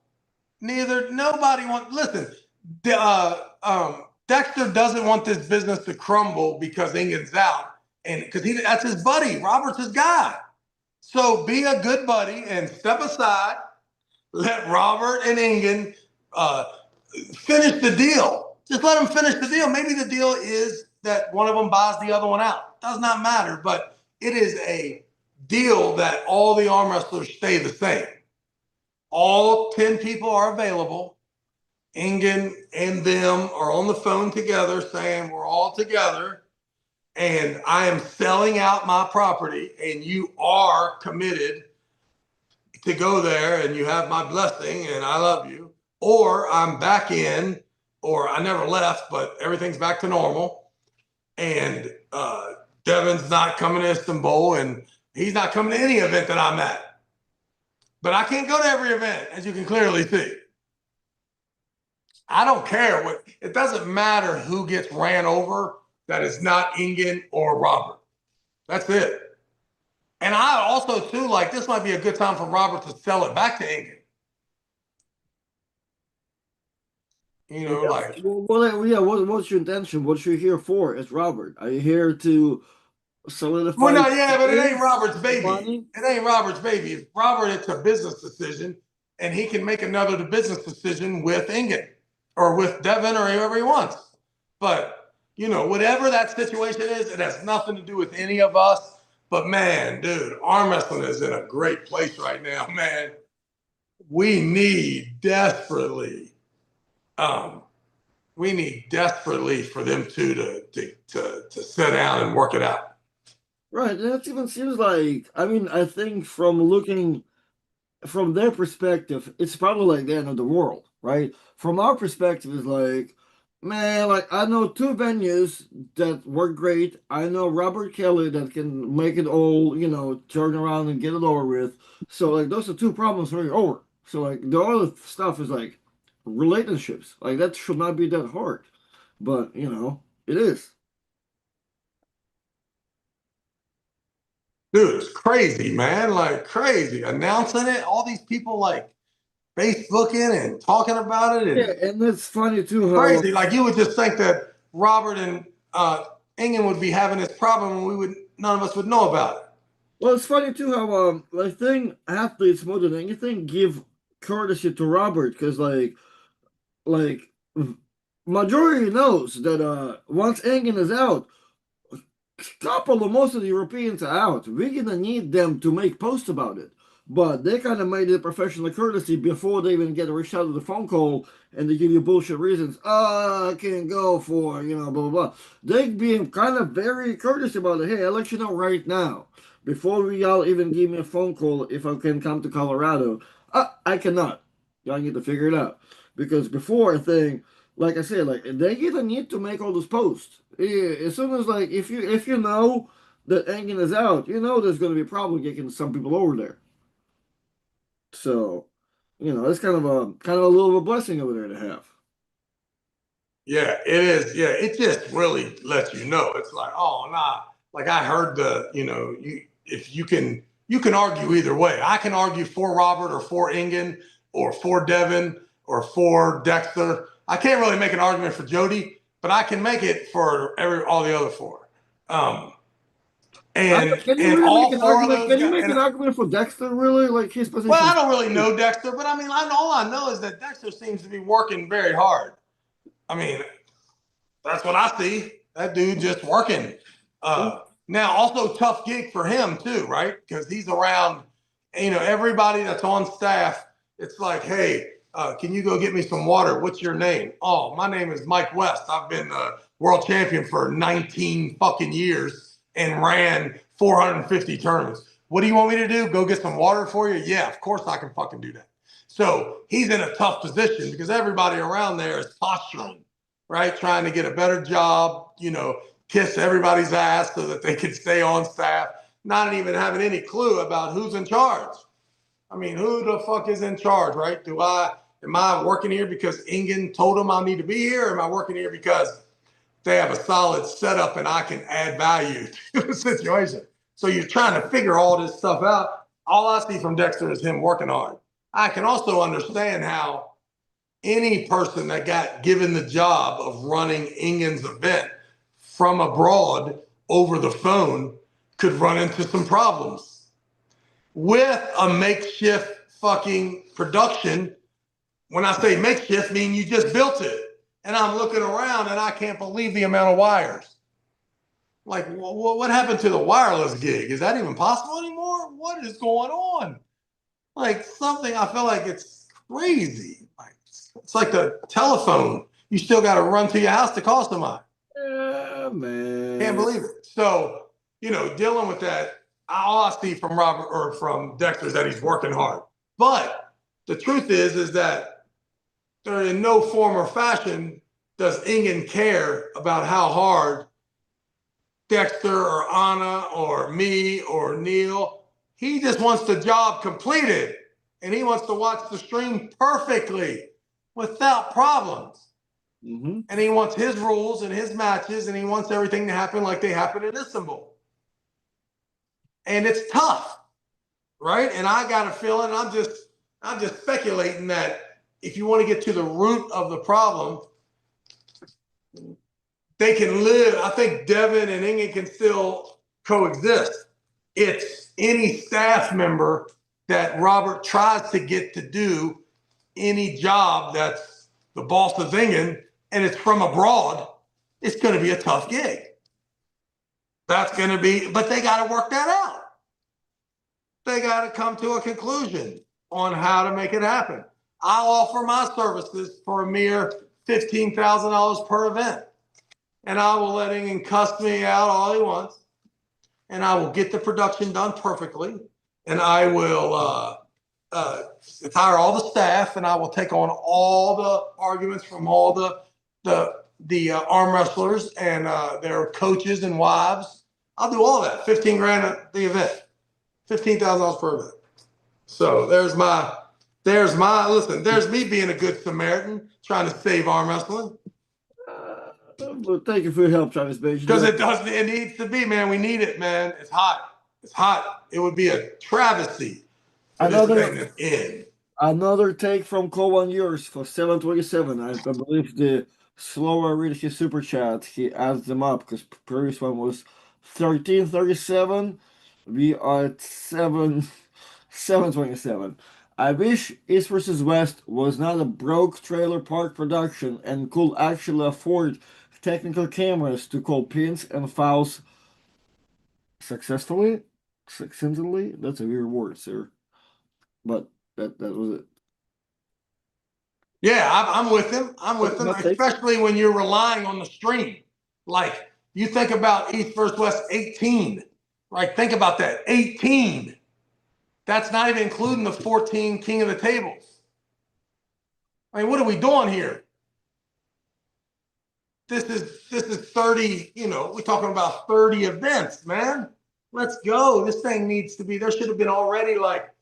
Neither nobody wants. Listen, Dexter doesn't want this business to crumble because Ingen's out, and because that's his buddy. Robert's his guy. So be a good buddy and step aside. Let Robert and Ingen uh, finish the deal. Just let them finish the deal. Maybe the deal is that one of them buys the other one out. Does not matter, but it is a deal that all the arm wrestlers stay the same. All 10 people are available. Ingen and them are on the phone together saying we're all together and I am selling out my property and you are committed to go there and you have my blessing and I love you, or I'm back in, or I never left, but everything's back to normal. And Devin's not coming to Istanbul and he's not coming to any event that I'm at. But I can't go to every event, as you can clearly see. I don't care what, it doesn't matter who gets ran over that is not Ingen or Robert. That's it. And I also, too, like this might be a good time for Robert to sell it back to Ingen. yeah. Like, Yeah. What's your intention? What you're here for? Is Robert? Are you here to well, solidify no, yeah, but it ain't experience, Robert's baby. money? It ain't Robert's baby. It's Robert, it's a business decision, and he can make another business decision with Ingen or with Devin or whoever he wants. But, whatever that situation is, it has nothing to do with any of us. But man, dude, arm wrestling is in a great place right now, man. We need desperately, um, for them two to sit down and work it out. Right. That even seems like, I mean, I think from looking from their perspective, it's probably like the end of the world, right? From our perspective, it's like Man, like I know two venues that work great. I know Robert Kelly that can make it all, turn around and get it over with. So like those are two problems for me over. So like the other stuff is like relationships. Like that should not be that hard. But it is. Dude, it's crazy, man. Like crazy. Announcing it, all these people like Facebooking and talking about it Yeah, and and it's funny too how crazy. Like you would just think that Robert and Ingen would be having this problem and none of us would know about it. well, it's funny too how I think athletes more than anything give courtesy to Robert because like majority knows that once Engen is out, couple of most of the Europeans are out. We're gonna need them to make posts about it. But they kind of made it a professional courtesy before they even get reached out to the phone call and they give you bullshit reasons. Oh, I can't go for, blah, blah, blah. They being kind of very courteous about it. Hey, I'll let you know right now. Before we all even give me a phone call if I can come to Colorado. I cannot. Y'all need to figure it out. Because before, I think like I said, like they either need to make all those posts. Yeah, as soon as like if you know that Engen is out, there's going to be a problem getting some people over there. So, it's kind of a little of a blessing over there to have. Yeah, it is. Yeah, it just really lets you know. It's like, oh nah. Like I heard if you can argue either way. I can argue for Robert or for Ingen or for Devin or for Dexter. I can't really make an argument for Jody, but I can make it for all the other four. Um, Can you and really make all an four of argument? those Can you guys. make And an argument for Dexter? Really, like his well, position? I don't really know Dexter, but I mean, all I know is that Dexter seems to be working very hard. I mean, that's what I see. That dude just working. Now, also tough gig for him too, right? Because he's around, everybody that's on staff. It's like, hey, can you go get me some water? What's your name? Oh, my name is Mike West. I've been world champion for 19 fucking years and ran 450 tournaments. What do you want me to do? Go get some water for you? Yeah, of course I can fucking do that. So he's in a tough position because everybody around there is posturing, right? Trying to get a better job, kiss everybody's ass so that they can stay on staff, not even having any clue about who's in charge. I mean, who the fuck is in charge, right? Am I working here because Ingen told them I need to be here? Or am I working here because they have a solid setup and I can add value to the situation? So you're trying to figure all this stuff out. All I see from Dexter is him working hard. I can also understand how any person that got given the job of running Ingen's event from abroad over the phone could run into some problems with a makeshift fucking production. When I say makeshift, I mean you just built it. And I'm looking around and I can't believe the amount of wires. Like, what happened to the wireless gig? Is that even possible anymore? What is going on? Like something, I feel like it's crazy. Like it's like the telephone. You still got to run to your house to call somebody. Yeah, Can't man. believe it. So, dealing with that, all I see from Robert or from Dexter is that he's working hard. But the truth is that there in no form or fashion does Ingen care about how hard Dexter or Anna or me or Neil. He just wants the job completed and he wants to watch the stream perfectly without problems. Mm-hmm. And he wants his rules and his matches and he wants everything to happen like they happen in Istanbul. And it's tough, right? And I got a feeling I'm just speculating that if you want to get to the root of the problem, they can live. I think Devin and Ingen can still coexist. It's any staff member that Robert tries to get to do any job that's the boss of Ingen and it's from abroad, it's going to be a tough gig. That's going to be, but they got to work that out. They got to come to a conclusion on how to make it happen. I'll offer my services for a mere $15,000 per event. And I will let him cuss me out all he wants. And I will get the production done perfectly. And I will hire all the staff and I will take on all the arguments from all the the arm wrestlers and their coaches and wives. I'll do all that. 15 grand at the event, $15,000 per event. So there's me being a good Samaritan trying to save arm wrestling. But thank you for your help, Travis Bagent. Because it needs to be, man. We need it, man. It's hot. It's hot. It would be a travesty for this thing to end. Another take from Cowan Yours for 727. I believe the slower read his super chat. He adds them up because previous one was 1337. We are at 727. I wish East vs. West was not a broke trailer park production and could actually afford technical cameras to call pins and fouls successfully. Succinctly? That's a weird word, sir. But that was it. Yeah, I'm with him. I'm with him, especially when you're relying on the stream. Like, you think about East versus West 18, right? Think about that. 18. That's not even including the 14 King of the Tables. I mean, what are we doing here? This is 30, we're talking about 30 events, man. Let's go. This thing needs to be, there should have been already like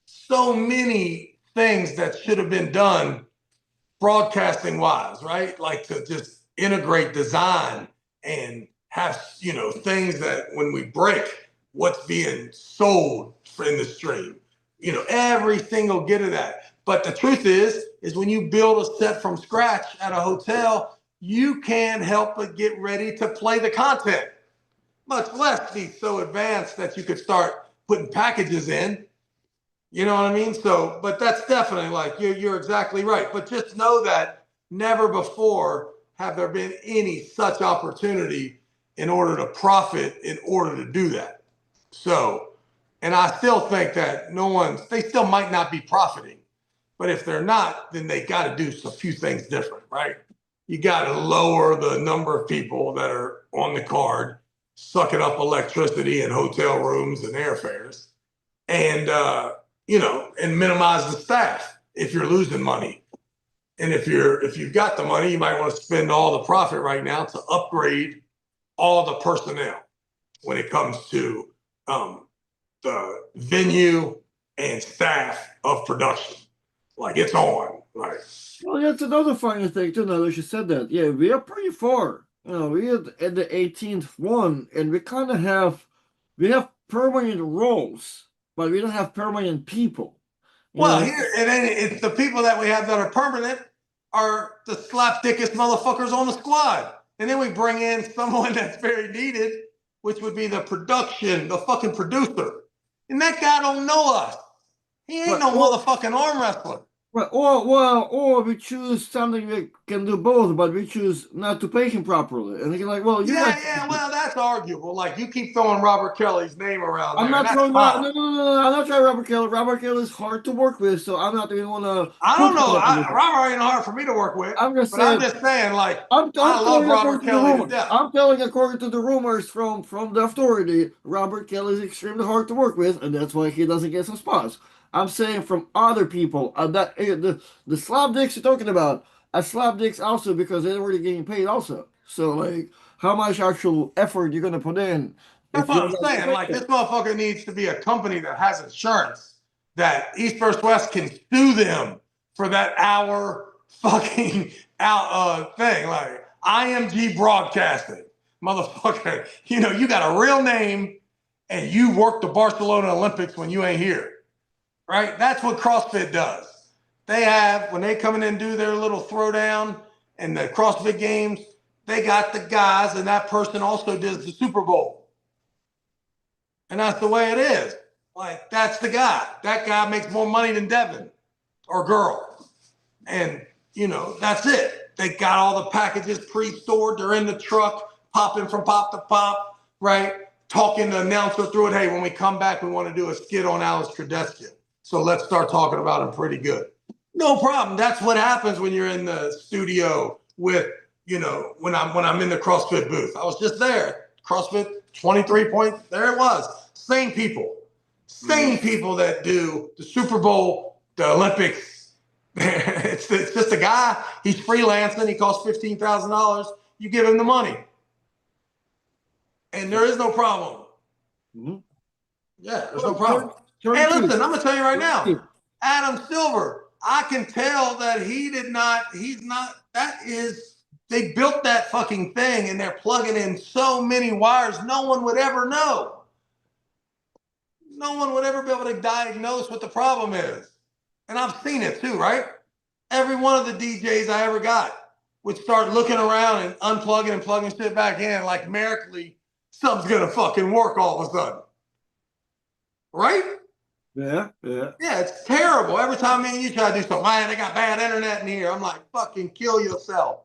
so many things that should have been done broadcasting wise, right? Like to just integrate design and have, things that when we break, what's being sold in the stream, every single get of that. But the truth is when you build a set from scratch at a hotel, you can't help but get ready to play the content, much less be so advanced that you could start putting packages in. You know what I mean? So, but that's definitely like, you're exactly right. But just know that never before have there been any such opportunity in order to profit, in order to do that. So, and I still think that they still might not be profiting. But if they're not, then they got to do a few things different, right? You got to lower the number of people that are on the card, sucking up electricity in hotel rooms and airfares, and and minimize the staff if you're losing money. And if you've got the money, you might want to spend all the profit right now to upgrade all the personnel when it comes to the venue and staff of production. Like, it's on. Like, well, that's another funny thing too. Now that you said that, yeah, we are pretty far. We are at the 18th one, and we kind of have permanent roles, but we don't have permanent people. Here and then it's the people that we have that are permanent are the slapdickest motherfuckers on the squad, and then we bring in someone that's very needed, which would be the fucking producer, and that guy don't know us. He ain't no motherfucking arm wrestler. Right, or we choose something that can do both, but we choose not to pay him properly. And they're like, well, well, that's arguable. Like, you keep throwing Robert Kelly's name around. I'm there. not throwing no, I'm not trying Robert Kelly. Robert Kelly is hard to work with, so I'm not even want to. I don't know. Robert ain't hard for me to work with. I'm just saying, like, I love Robert Kelly to death. I'm telling, according to the rumors from the authority, Robert Kelly is extremely hard to work with, and that's why he doesn't get some spots. I'm saying from other people, that the slap dicks you're talking about, I slap dicks also because they're already getting paid also. So like, how much actual effort you're gonna put in? That's what I'm saying. Like, this motherfucker needs to be a company that has insurance that East vs. West can sue them for that hour fucking out thing. Like, IMG Broadcasting, motherfucker. You got a real name and you work the Barcelona Olympics when you ain't here. Right? That's what CrossFit does. They have, when they come in and do their little throwdown and the CrossFit games, they got the guys, and that person also does the Super Bowl. And that's the way it is. Like, that's the guy. That guy makes more money than Devin or girl. And, that's it. They got all the packages pre-stored. They're in the truck, popping from pop to pop, right? Talking the announcer through it. Hey, when we come back, we want to do a skit on Alex Tredeskin. So let's start talking about him pretty good. No problem. That's what happens when you're in the studio with, when I'm in the CrossFit booth. I was just there. CrossFit 23 points. There it was. Same people. Same people that do the Super Bowl, the Olympics. It's just a guy. He's freelancing. He costs $15,000. You give him the money, and there is no problem. Mm-hmm. Yeah, there's no problem. Turn Hey, key. listen, I'm gonna tell you right Turnkey. now, Adam Silver. I can tell that he did not. He's not. That is. They built that fucking thing, and they're plugging in so many wires. No one would ever know. No one would ever be able to diagnose what the problem is. And I've seen it too, right? Every one of the DJs I ever got would start looking around and unplugging and plugging shit back in, like miraculously, something's gonna fucking work all of a sudden. Right? Yeah. Yeah, it's terrible. Every time me and you try to do something, man, they got bad internet in here. I'm like, fucking kill yourself.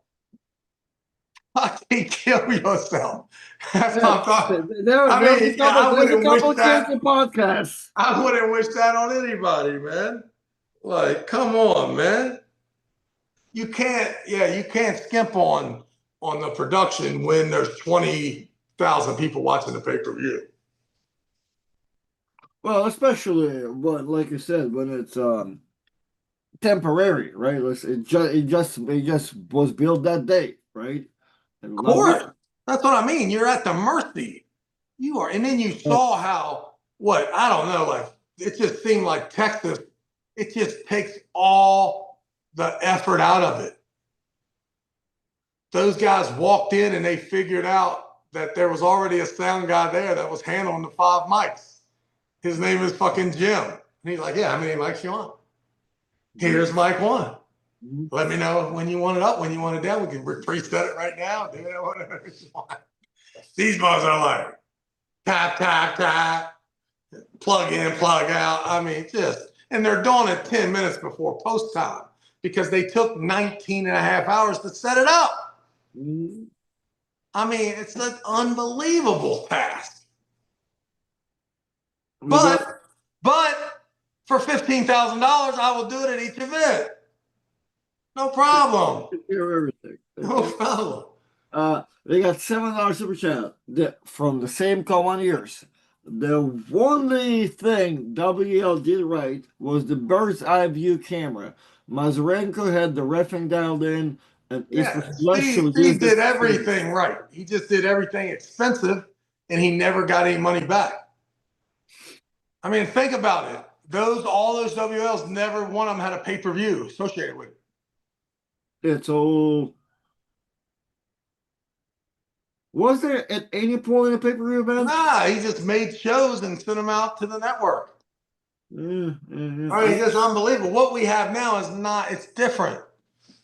Fucking kill yourself. That's what I'm talking. I mean, I There's a wouldn't wish couple that. crazy podcasts. I wouldn't wish that on anybody, man. Like, come on, man. You can't skimp on the production when there's 20,000 people watching the pay-per-view. Well, especially when, like you said, when it's temporary, right? It just was built that day, right? And Of not course. That's what I mean. You're at the mercy. You are. And then you saw how, what, I don't know, like, it just seemed like Texas, it just takes all the effort out of it. Those guys walked in and they figured out that there was already a sound guy there that was handling the 5 mics. His name is fucking Jim. And he's like, yeah, how many mics you want? Here's mic 1. Let me know when you want it up, when you want it down. We can preset it right now. Do whatever you want. These bars are like tap, tap, tap, plug in, plug out. I mean, and they're doing it 10 minutes before post time because they took 19 and a half hours to set it up. I mean, it's an unbelievable task. But for $15,000, I will do it at each event. No problem. Hear everything. No problem. They got $7 super chat from the same Common Years. The only thing WL did right was the bird's eye view camera. Mazurenko had the reffing dialed in, and yeah, Steve did everything right. He just did everything expensive, and he never got any money back. I mean, think about it. All those WLs, never one of them had a pay-per-view associated with it. It's all. Was there at any point in the pay-per-view event? Nah, he just made shows and sent them out to the network. Yeah. I mean, it's just unbelievable. What we have now is not, it's different.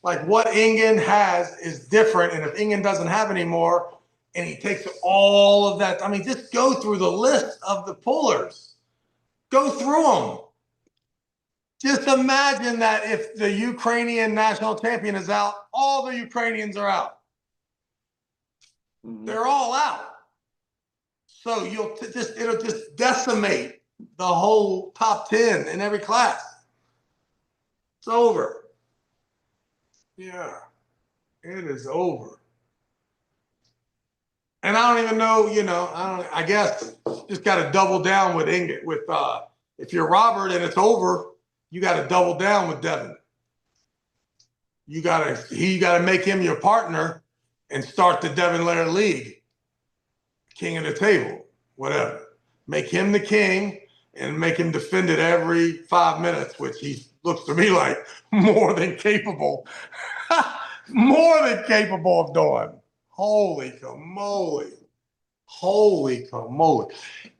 Like what Ingen has is different. And if Ingen doesn't have anymore, and he takes all of that, I mean, just go through the list of the pullers. Go through them. Just imagine that if the Ukrainian national champion is out, all the Ukrainians are out. They're all out. So it'll just decimate the whole top 10 in every class. It's over. Yeah, it is over. And I don't even know, I guess just got to double down with Ingot. If you're Robert and it's over, you got to double down with Devin. You got to make him your partner and start the Devin Lair League. King of the table, whatever. Make him the king and make him defend it every 5 minutes, which he looks to me like more than capable. More than capable of doing. Holy camoly. Holy camoly.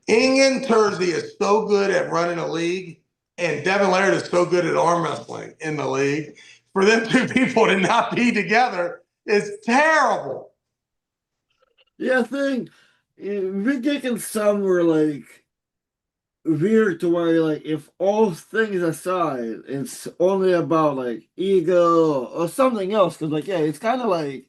Ingen Terzi is so good at running a league, and Devin Laird is so good at arm wrestling in the league. For them two people to not be together is terrible. Yeah, I think we're getting somewhere like weird to where like if all things aside, it's only about like ego or something else. Because like it's kind of like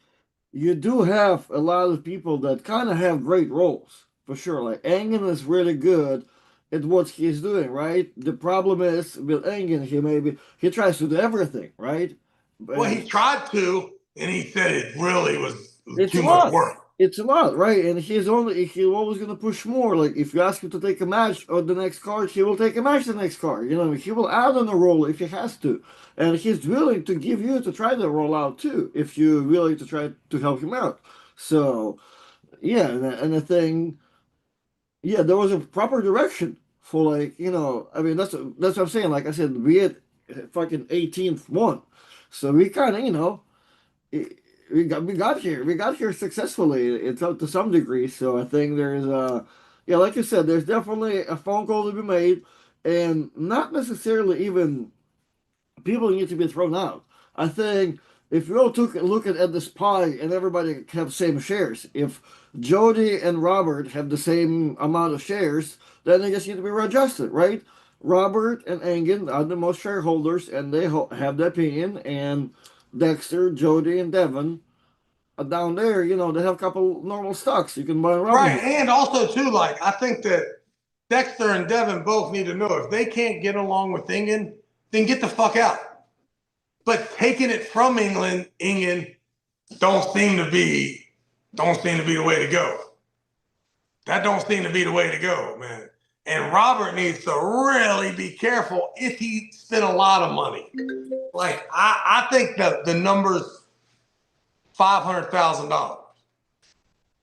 you do have a lot of people that kind of have great roles for sure. Like Engen is really good at what he's doing, right? The problem is with Engen, he tries to do everything, right? Well, he tried to, and he said it really was It's too much hard. work. it's a lot, right? And he's always gonna push more. Like if you ask him to take a match on the next card, he will take a match the next card. He will add on a role if he has to, and he's willing to give you to try the roll out too if you're willing to try to help him out. So yeah, and the thing, yeah, there was a proper direction for I mean that's what I'm saying. Like I said, we had fucking 18th one, so we kind of we got here successfully. It's up to some degree. So I think there's yeah, like you said, there's definitely a phone call to be made, and not necessarily even people need to be thrown out. I think if you all took a look at this pie and everybody have same shares, if Jody and Robert have the same amount of shares, then they just need to be readjusted, right? Robert and Engen are the most shareholders, and they have the opinion, and Dexter, Jody, and Devin are down there. They have a couple normal stocks you can buy in Right. Robinhood. And also, too, like, I think that Dexter and Devin both need to know if they can't get along with England, then get the fuck out. But taking it from England don't seem to be the way to go. That don't seem to be the way to go, man. And Robert needs to really be careful if he spent a lot of money. Like I think that the number's $500,000.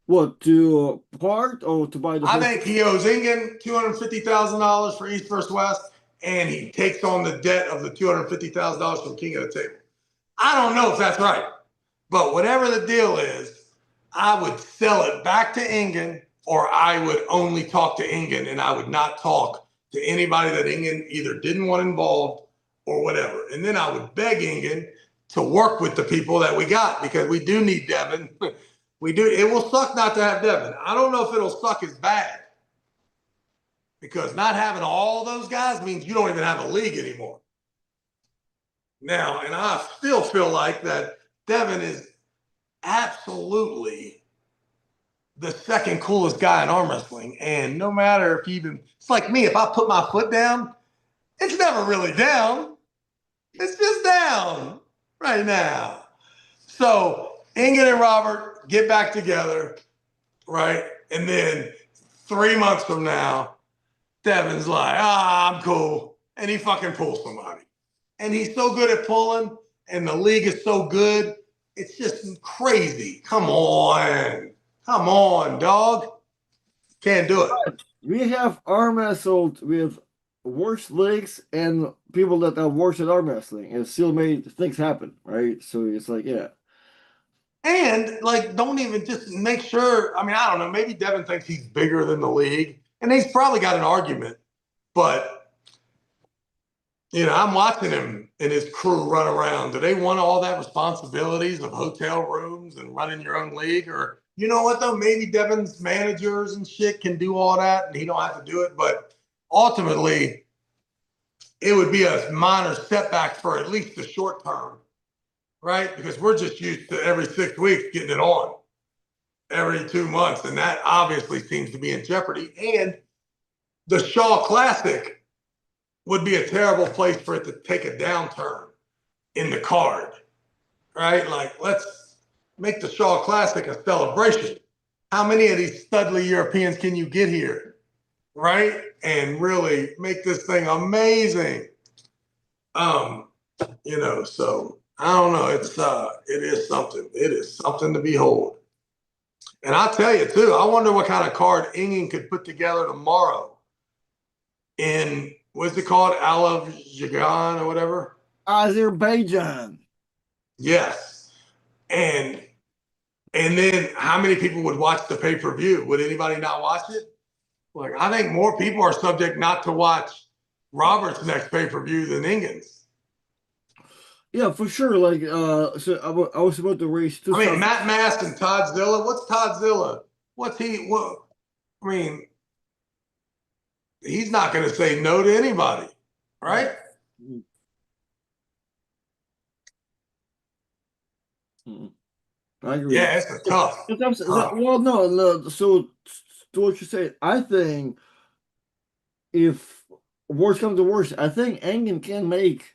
What, to part or to buy the I whole think thing? he owes England $250,000 for East vs. West, and he takes on the debt of the $250,000 from King of the Table. I don't know if that's right, but whatever the deal is, I would sell it back to England, or I would only talk to England, and I would not talk to anybody that England either didn't want involved or whatever. And then I would beg England to work with the people that we got, because we do need Devin. We do. It will suck not to have Devin. I don't know if it'll suck as bad, because not having all those guys means you don't even have a league anymore. Now, and I still feel like that Devin is absolutely the second coolest guy in arm wrestling. And no matter if it's like me, if I put my foot down, it's never really down. It's just down right now. So Ingrid and Robert get back together, right? And then 3 months from now, Devin's like, I'm cool. And he fucking pulls somebody. And he's so good at pulling, and the league is so good. It's just crazy. Come on. Come on, dog. Can't do it. We have arm wrestled with worse legs and people that are worse at arm wrestling and still made things happen, right? So it's like, yeah. And like, don't even just make sure. I mean, I don't know. Maybe Devin thinks he's bigger than the league, and he's probably got an argument. But I'm watching him and his crew run around. Do they want all that responsibilities of hotel rooms and running your own league? Or you know what though? Maybe Devin's managers and shit can do all that, and he don't have to do it. But ultimately, it would be a minor setback for at least the short term, right? Because we're just used to every 6 weeks getting it on, every 2 months, and that obviously seems to be in jeopardy. And the Shaw Classic would be a terrible place for it to take a downturn in the card, right? Like, let's make the Shaw Classic a celebration. How many of these studly Europeans can you get here, right? And really make this thing amazing. So I don't know. It is something. It is something to behold. And I'll tell you too, I wonder what kind of card Ingen could put together tomorrow in, what's it called? Jagan or whatever? Azerbaijan. Yes. And then how many people would watch the pay-per-view? Would anybody not watch it? Like, I think more people are subject not to watch Robert's next pay-per-view than Ingen's. Yeah, for sure. Like, so I was about to raise two I mean, subjects. Matt Mast and Todd Zilla. What's Todd Zilla? What's he? What? I mean, he's not going to say no to anybody, right? I agree. Yeah, it's tough. Well, no. So to what you said, I think if worst comes to worst, I think Engen can make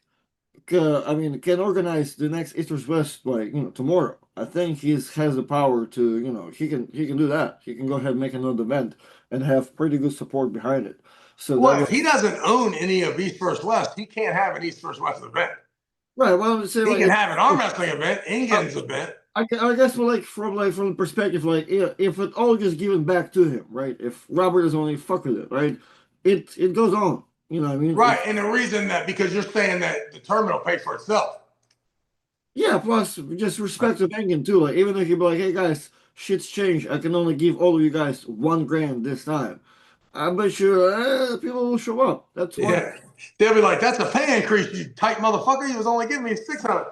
I mean, can organize the next East vs West like tomorrow. I think has the power to he can do that. He can go ahead and make another event and have pretty good support behind it. So that Well, way, if he doesn't own any of East versus West, he can't have an East versus West event. right? Well, I'm saying He like can have an arm wrestling event, uh, Ingen's event. I guess from the perspective if it all just given back to him, right? If Robert is only fuck with it, right? It goes on. You know what I mean? Right. And the reason that because you're saying that the tournament will pay for itself. Yeah, plus just respect to Bengen too. Like even if you be like, hey guys, shit's changed. I can only give all of you guys 1 grand this time. I bet you people will show up. That's one. Yeah. They'll be like, that's a pay increase, you tight motherfucker. You was only giving me 600.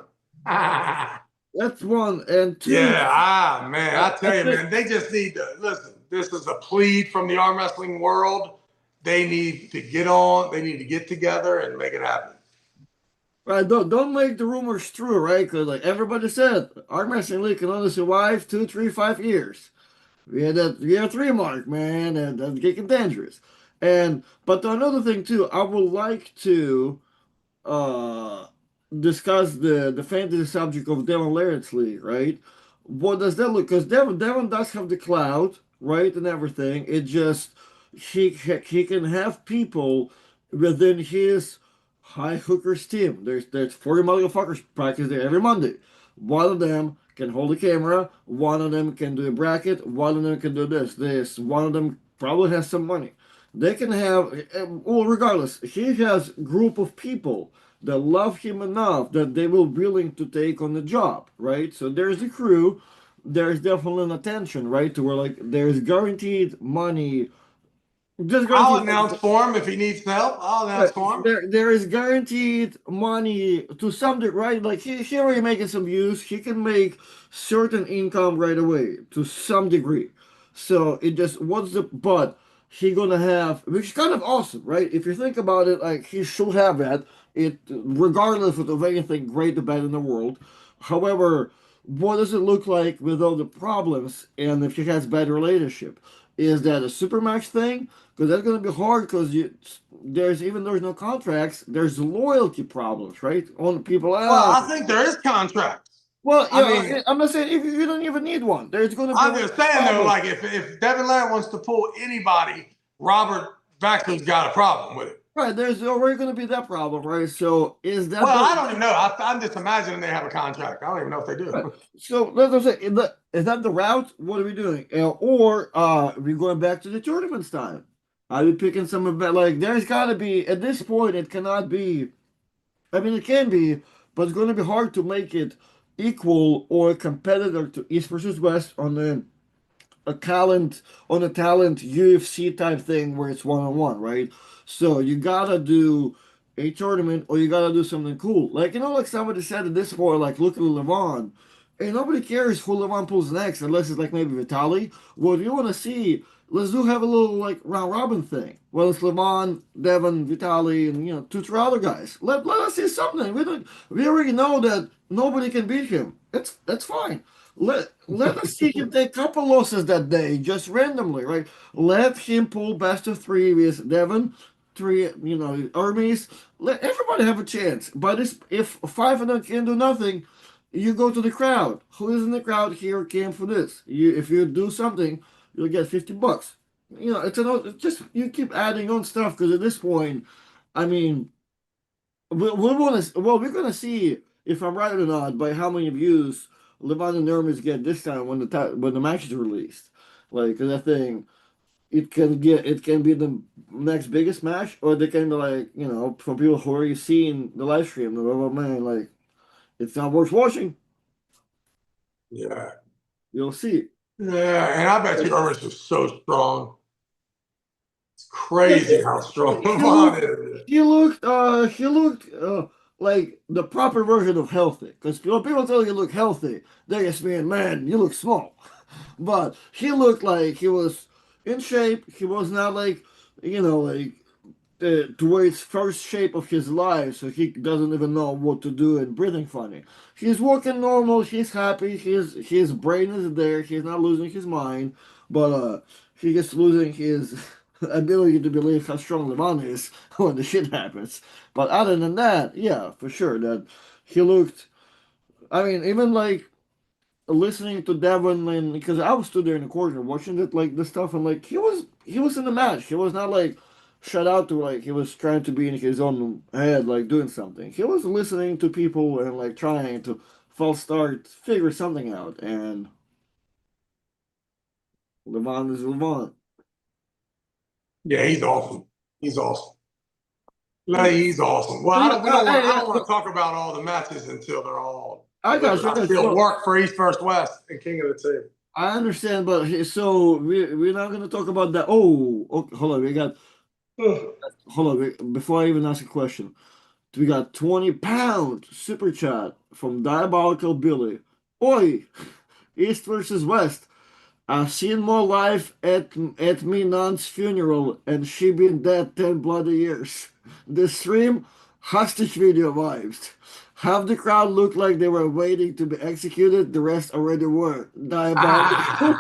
That's one and two. Yeah, man, I tell I you, think man, they just need to listen. This is a plead from the arm wrestling world. They need to get on. They need to get together and make it happen. right. Don't make the rumors true, right? Because like everybody said, our wrestling league can only survive 2, 3, 5 years. We had 3 mark, man, and that's getting dangerous. And but another thing too, I would like to uh discuss the fantasy subject of Devon Lawrence League, right? What does that look? Because Devon does have the cloud, right, and everything. It just he can have people within his high hookers team. There's 40 motherfuckers practice there every Monday. One of them can hold a camera. One of them can do a bracket. One of them can do this. One of them probably has some money. They can have, well, regardless, he has group of people that love him enough that they will willing to take on the job, right? So there's a crew, there's definitely an attention, right? To where like there's guaranteed money, just I'll guaranteed money. announce for him if he needs help. I'll announce Right. for him. There is guaranteed money to some degree, right? Like he already making some views. He can make certain income right away to some degree. So it just what's the but he gonna have, which is kind of awesome, right? If you think about it, like he should have that. It regardless of anything great or bad in the world. However, what does it look like with all the problems and if he has bad relationship? Is that a super match thing? Because that's gonna be hard because there's no contracts, there's loyalty problems, right? On people, Well, I think there is contracts. well, I mean, I'm not saying if you don't even need one. There's going to be I'm always just saying though, problems, like if Devin Larratt wants to pull anybody, Robert Baxter's got a problem with it. right? There's already going to be that problem, right? So is that Well, the I don't even know. I'm just imagining they have a contract. I don't even know if they right? do. So let's say is that the route? What are we doing? Or are we going back to the tournament style? Are we picking some of that? Like there's got to be at this point. It cannot be. I mean, it can be, but it's going to be hard to make it equal or a competitor to East versus West a talent on a talent UFC type thing where it's 1-on-one, right? So you gotta do a tournament or you gotta do something cool. Like like somebody said at this point, like look at Levon. And nobody cares who Levon pulls next unless it's like maybe Vitali. What you wanna see, let's do have a little like round robin thing. Well it's Levon, Devin, Vitali, and 2, 3 other guys. Let us see something. We already know that nobody can beat him. That's fine. Let us see him take a couple losses that day, just randomly, right? Let him pull best of three with Devon, three, armies. Let everybody have a chance. But if 5 of them can do nothing, you go to the crowd. Who is in the crowd here came for this? If you do something, you'll get $50. It's just you keep adding on stuff because at this point, I mean, we're gonna see if I'm right or not by how many views Levon and Nurmos get this time when when the match is released. Like, 'cause that thing, it can be the next biggest match, or they can be like, from people who already seen the live stream, they're like, oh man, like it's not worth watching. Yeah. You'll see. Yeah. And I bet you Ernest is so strong. It's Yeah, crazy how strong he Levon looked, is. he looked like the proper version of healthy. Because when people tell you you look healthy, they just mean, man, you look small. But he looked like he was in shape. He was not like, like towards first shape of his life, so he doesn't even know what to do and breathing funny. He's walking normal. He's happy. His brain is there. He's not losing his mind, but he gets losing his ability to believe how strong Levon is when the shit happens. But other than that, yeah, for sure that he looked. I mean, even like listening to Devin, and because I was stood there in the corner watching it, like the stuff, and like he was in the match. He was not like shut out to like he was trying to be in his own head, like doing something. He was listening to people and like trying to false start figure something out. And Levon is Levon. Yeah, he's awesome. He's awesome. Yeah. Like, he's awesome. Well, So I yeah, don't. We don't want. hey, I yeah, don't want no, to talk about all the matches until they're all I got delivered. you, I I got you. still Well, work for East First West and King of the Table. I understand, but so we're not gonna talk about that. Oh, okay, hold on, we got hold on. Before I even ask a question. We got 20 pound super chat from Diabolical Billy. Oi, East versus West. I've seen more life at me non's funeral, and she been dead 10 bloody years. The stream hostage video vibes. Half the crowd looked like they were waiting to be executed. The rest already were. Diabolical.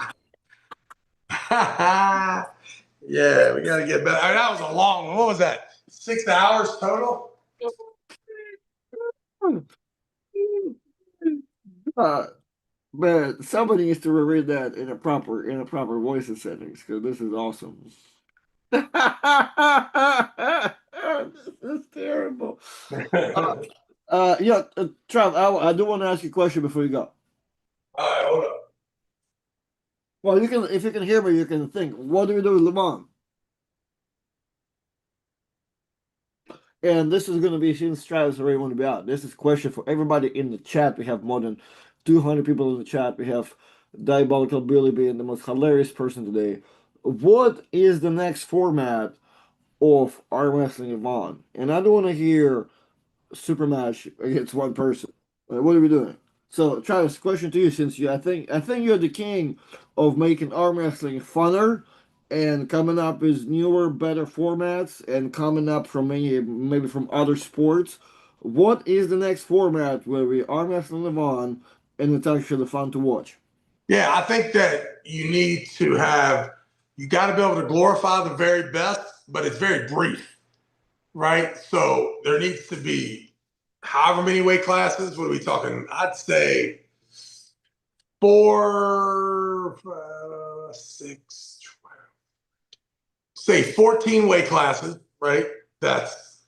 Yeah, we got to get better. I mean, that was a long one. What was that? 6 hours total? uh, but somebody needs to reread that in a proper voice settings because this is awesome. This is terrible. Uh, All yeah, Trav, I do want to ask you a question before you go. right, hold up. Well, you can, if you can hear me, you can think. What do we do with Le Mans? And this is going to be since Travis already want to be out. This is a question for everybody in the chat. We have more than 200 people in the chat. We have Diabolical Billy being the most hilarious person today. What is the next format of arm wrestling Yvonne? And I don't want to hear super match against one person. What are we doing? So, Travis, question to you, since I think you're the king of making arm wrestling funner and coming up with newer, better formats and coming up from maybe from other sports. What is the next format where we arm wrestling live on and it's actually fun to watch? Yeah, I think that you got to be able to glorify the very best, but it's very brief, right? So there needs to be however many weight classes. What are we talking? I'd say four, six, say 14 weight classes, right? That's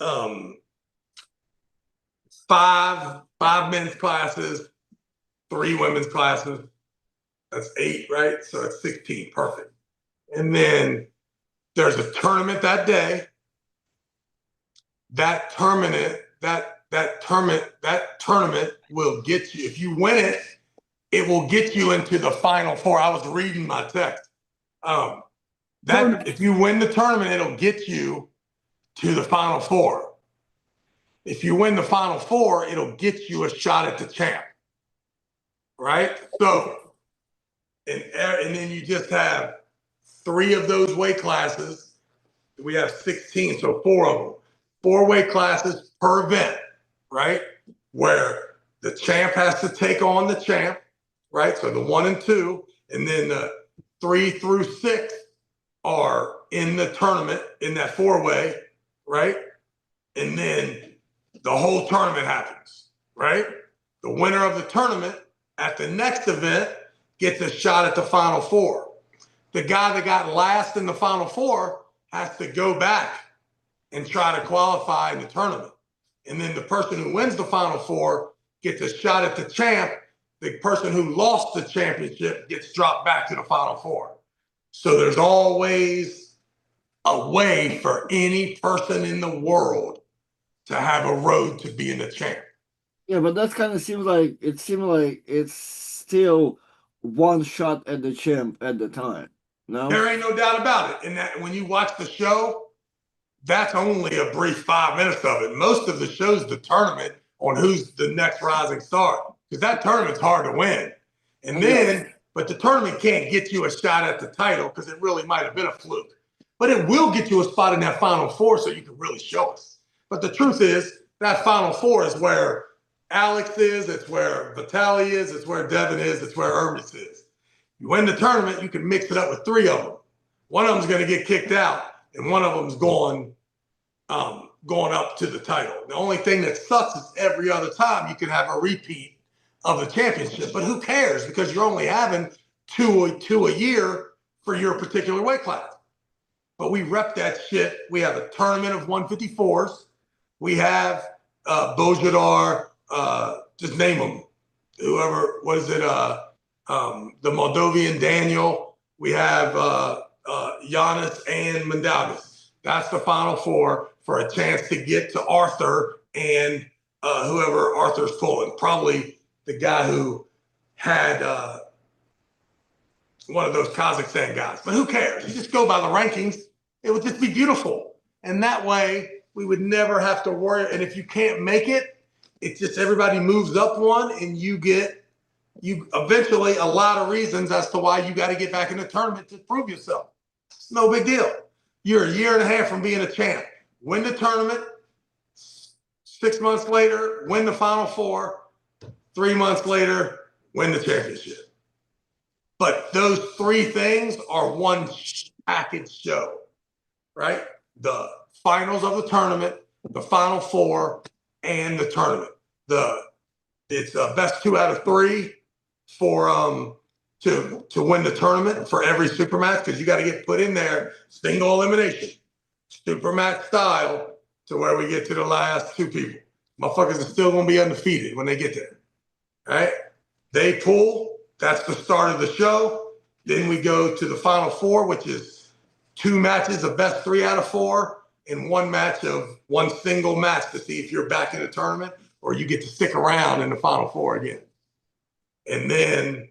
um, five men's classes, three women's classes. That's eight, right? So it's 16. Perfect. And then there's a tournament that day. That tournament will get you. If you win it, it will get you into the final four. I was reading my text. Um, that if you win the tournament, it'll get you to the final four. If you win the final four, it'll get you a shot at the champ, right? So, and then you just have three of those weight classes. We have 16, so four of them. Four weight classes per event, right? Where the champ has to take on the champ, right? So the one and two, and then the 3 through 6 are in the tournament in that four-way, right? And then the whole tournament happens, right? The winner of the tournament at the next event gets a shot at the final four. The guy that got last in the final four has to go back and try to qualify in the tournament. And then the person who wins the final four gets a shot at the champ. The person who lost the championship gets dropped back to the final four. So there's always a way for any person in the world to have a road to being a champ. Yeah, but that kind of seems like it's still one shot at the champ at the time. No? There ain't no doubt about it. And that when you watch the show, that's only a brief 5 minutes of it. Most of the show's the tournament on who's the next rising star, because that tournament's hard to win. And then, but the tournament can't get you a shot at the title because it really might have been a fluke. But it will get you a spot in that final four so you can really show us. But the truth is, that final four is where Alex is, it's where Vitaly is, it's where Devin is, it's where Hermes is. You win the tournament, you can mix it up with three of them. one of them's going to get kicked out, and one of them's going up to the title. The only thing that sucks is every other time you could have a repeat of the championship, but who cares? Because you're only having two a year for your particular weight class. But we rep that shit. We have a tournament of 154s. We have Bojidar, just name them. Whoever, what is it? The Moldovan Daniel. We have Giannis and Mandavis. That's the final four for a chance to get to Arthur and whoever Arthur's pulling. Probably the guy who had one of those Kazakhstan guys. But who cares? You just go by the rankings. It would just be beautiful. And that way, we would never have to worry. And if you can't make it, it's just everybody moves up one, and you eventually a lot of reasons as to why you got to get back in the tournament to prove yourself. It's no big deal. You're a year and a half from being a champ. Win the tournament. 6 months later, win the Final Four. 3 months later, win the championship. But those three things are one package show, right? The finals of the tournament, the Final Four, and the tournament. It's best 2 out of 3 for to win the tournament for every supermatch, because you got to get put in there single elimination, supermatch style, to where we get to the last 2 people. Motherfuckers are still gonna be undefeated when they get there. Right? They pull. That's the start of the show. Then we go to the Final Four, which is 2 matches of best 3 out of 4, and 1 match of one single match to see if you're back in the tournament or you get to stick around in the Final Four again. And then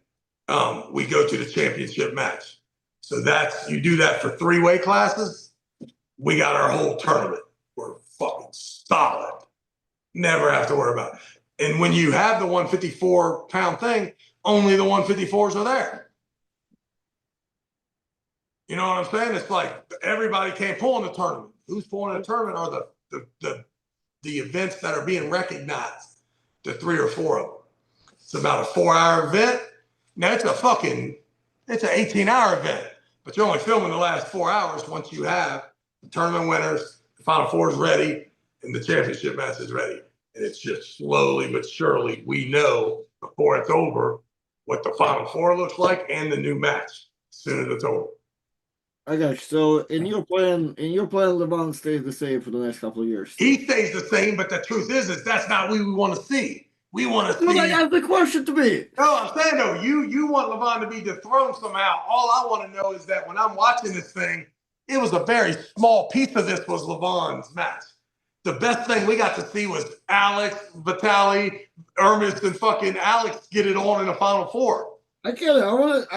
we go to the championship match. So you do that for 3 weight classes. We got our whole tournament. We're fucking solid. Never have to worry about it. And when you have the 154-pound thing, only the 154s are there. You know what I'm saying? It's like everybody can't pull in the tournament. Who's pulling in the tournament are the events that are being recognized, the 3 or 4 of them. It's about a 4-hour event. Now it's an 18-hour event, but you're only filming the last 4 hours once you have the tournament winners, the Final Four is ready, and the championship match is ready. And it's just slowly but surely, we know before it's over what the Final Four looks like and the new match as soon as it's over. I got you. So in your plan, LeBron stays the same for the next couple of years. He stays the same, but the truth is that's not what we want to see. We want to see. Well, that's the question to me. No, I'm saying though, you want LeBron to be dethroned somehow. All I want to know is that when I'm watching this thing, it was a very small piece of this was LeBron's match. The best thing we got to see was Alex, Vitaly, Ermis, and fucking Alex get it on in the Final Four. I get it. I want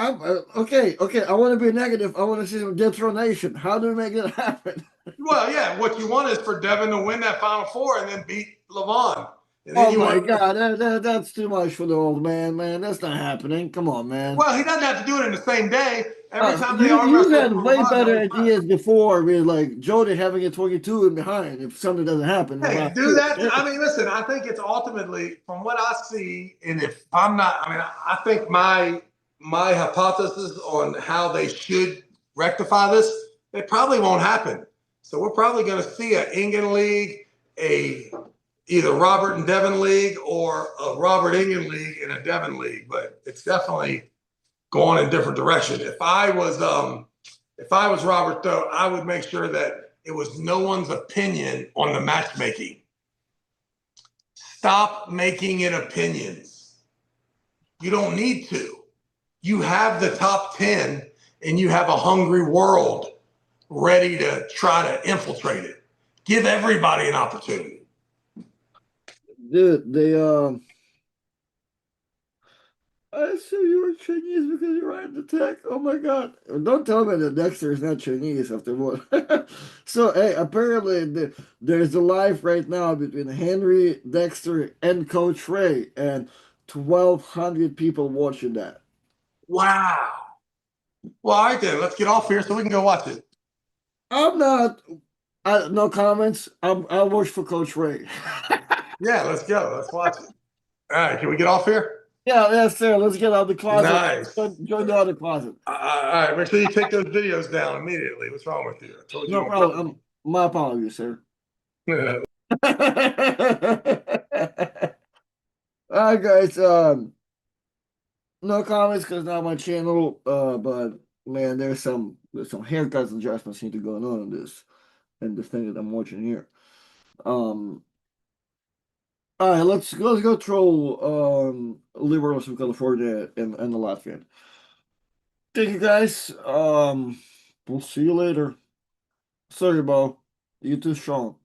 to be negative. I want to see some detronation. How do we make it happen? Well, yeah, what you want is for Devin to win that Final Four and then beat LeBron. Oh my God, that's too much for the old man, man. That's not happening. Come on, man. Well, he doesn't have to do it in the same day. Every time you had way better ideas before with like Jody having a 22 and behind if something doesn't happen. Hey, do that. I mean, listen, I think it's ultimately, from what I see, and if I'm not, I mean, I think my hypothesis on how they should rectify this, it probably won't happen. So we're probably going to see an Ingen League, either Robert and Devin League, or a Robert Ingen League and a Devin League, but it's definitely going in a different direction. If I was Robert, though, I would make sure that it was no one's opinion on the matchmaking. Stop making it opinions. You don't need to. You have the top 10 and you have a hungry world ready to try to infiltrate it. Give everybody an opportunity. Dude, I assume you were Chinese because you're right in the tech. Oh my God. Don't tell me that Dexter is not Chinese after what. So, hey, apparently there's a live right now between Henry, Dexter, and Coach Ray, and 1,200 people watching that. Wow. Well, all right then. Let's get off here so we can go watch it. I'm not. No comments. I'll watch for Coach Ray. Yeah, let's go. Let's watch it. All right. Can we get off here? Yeah, yes, sir. Let's get out of the closet. Nice. Join the other closet. All right, make sure you take those videos down immediately. What's wrong with you? I told you No I'm proud. problem. My apologies, sir. Yeah. All right, guys. No comments because not my channel. But man, there's some haircuts and adjustments need to go on in this and the thing that I'm watching here. Um. All right, let's go troll liberals from California and the Latvian. Thank you, guys. We'll see you later. Sorry, Bo. You too strong.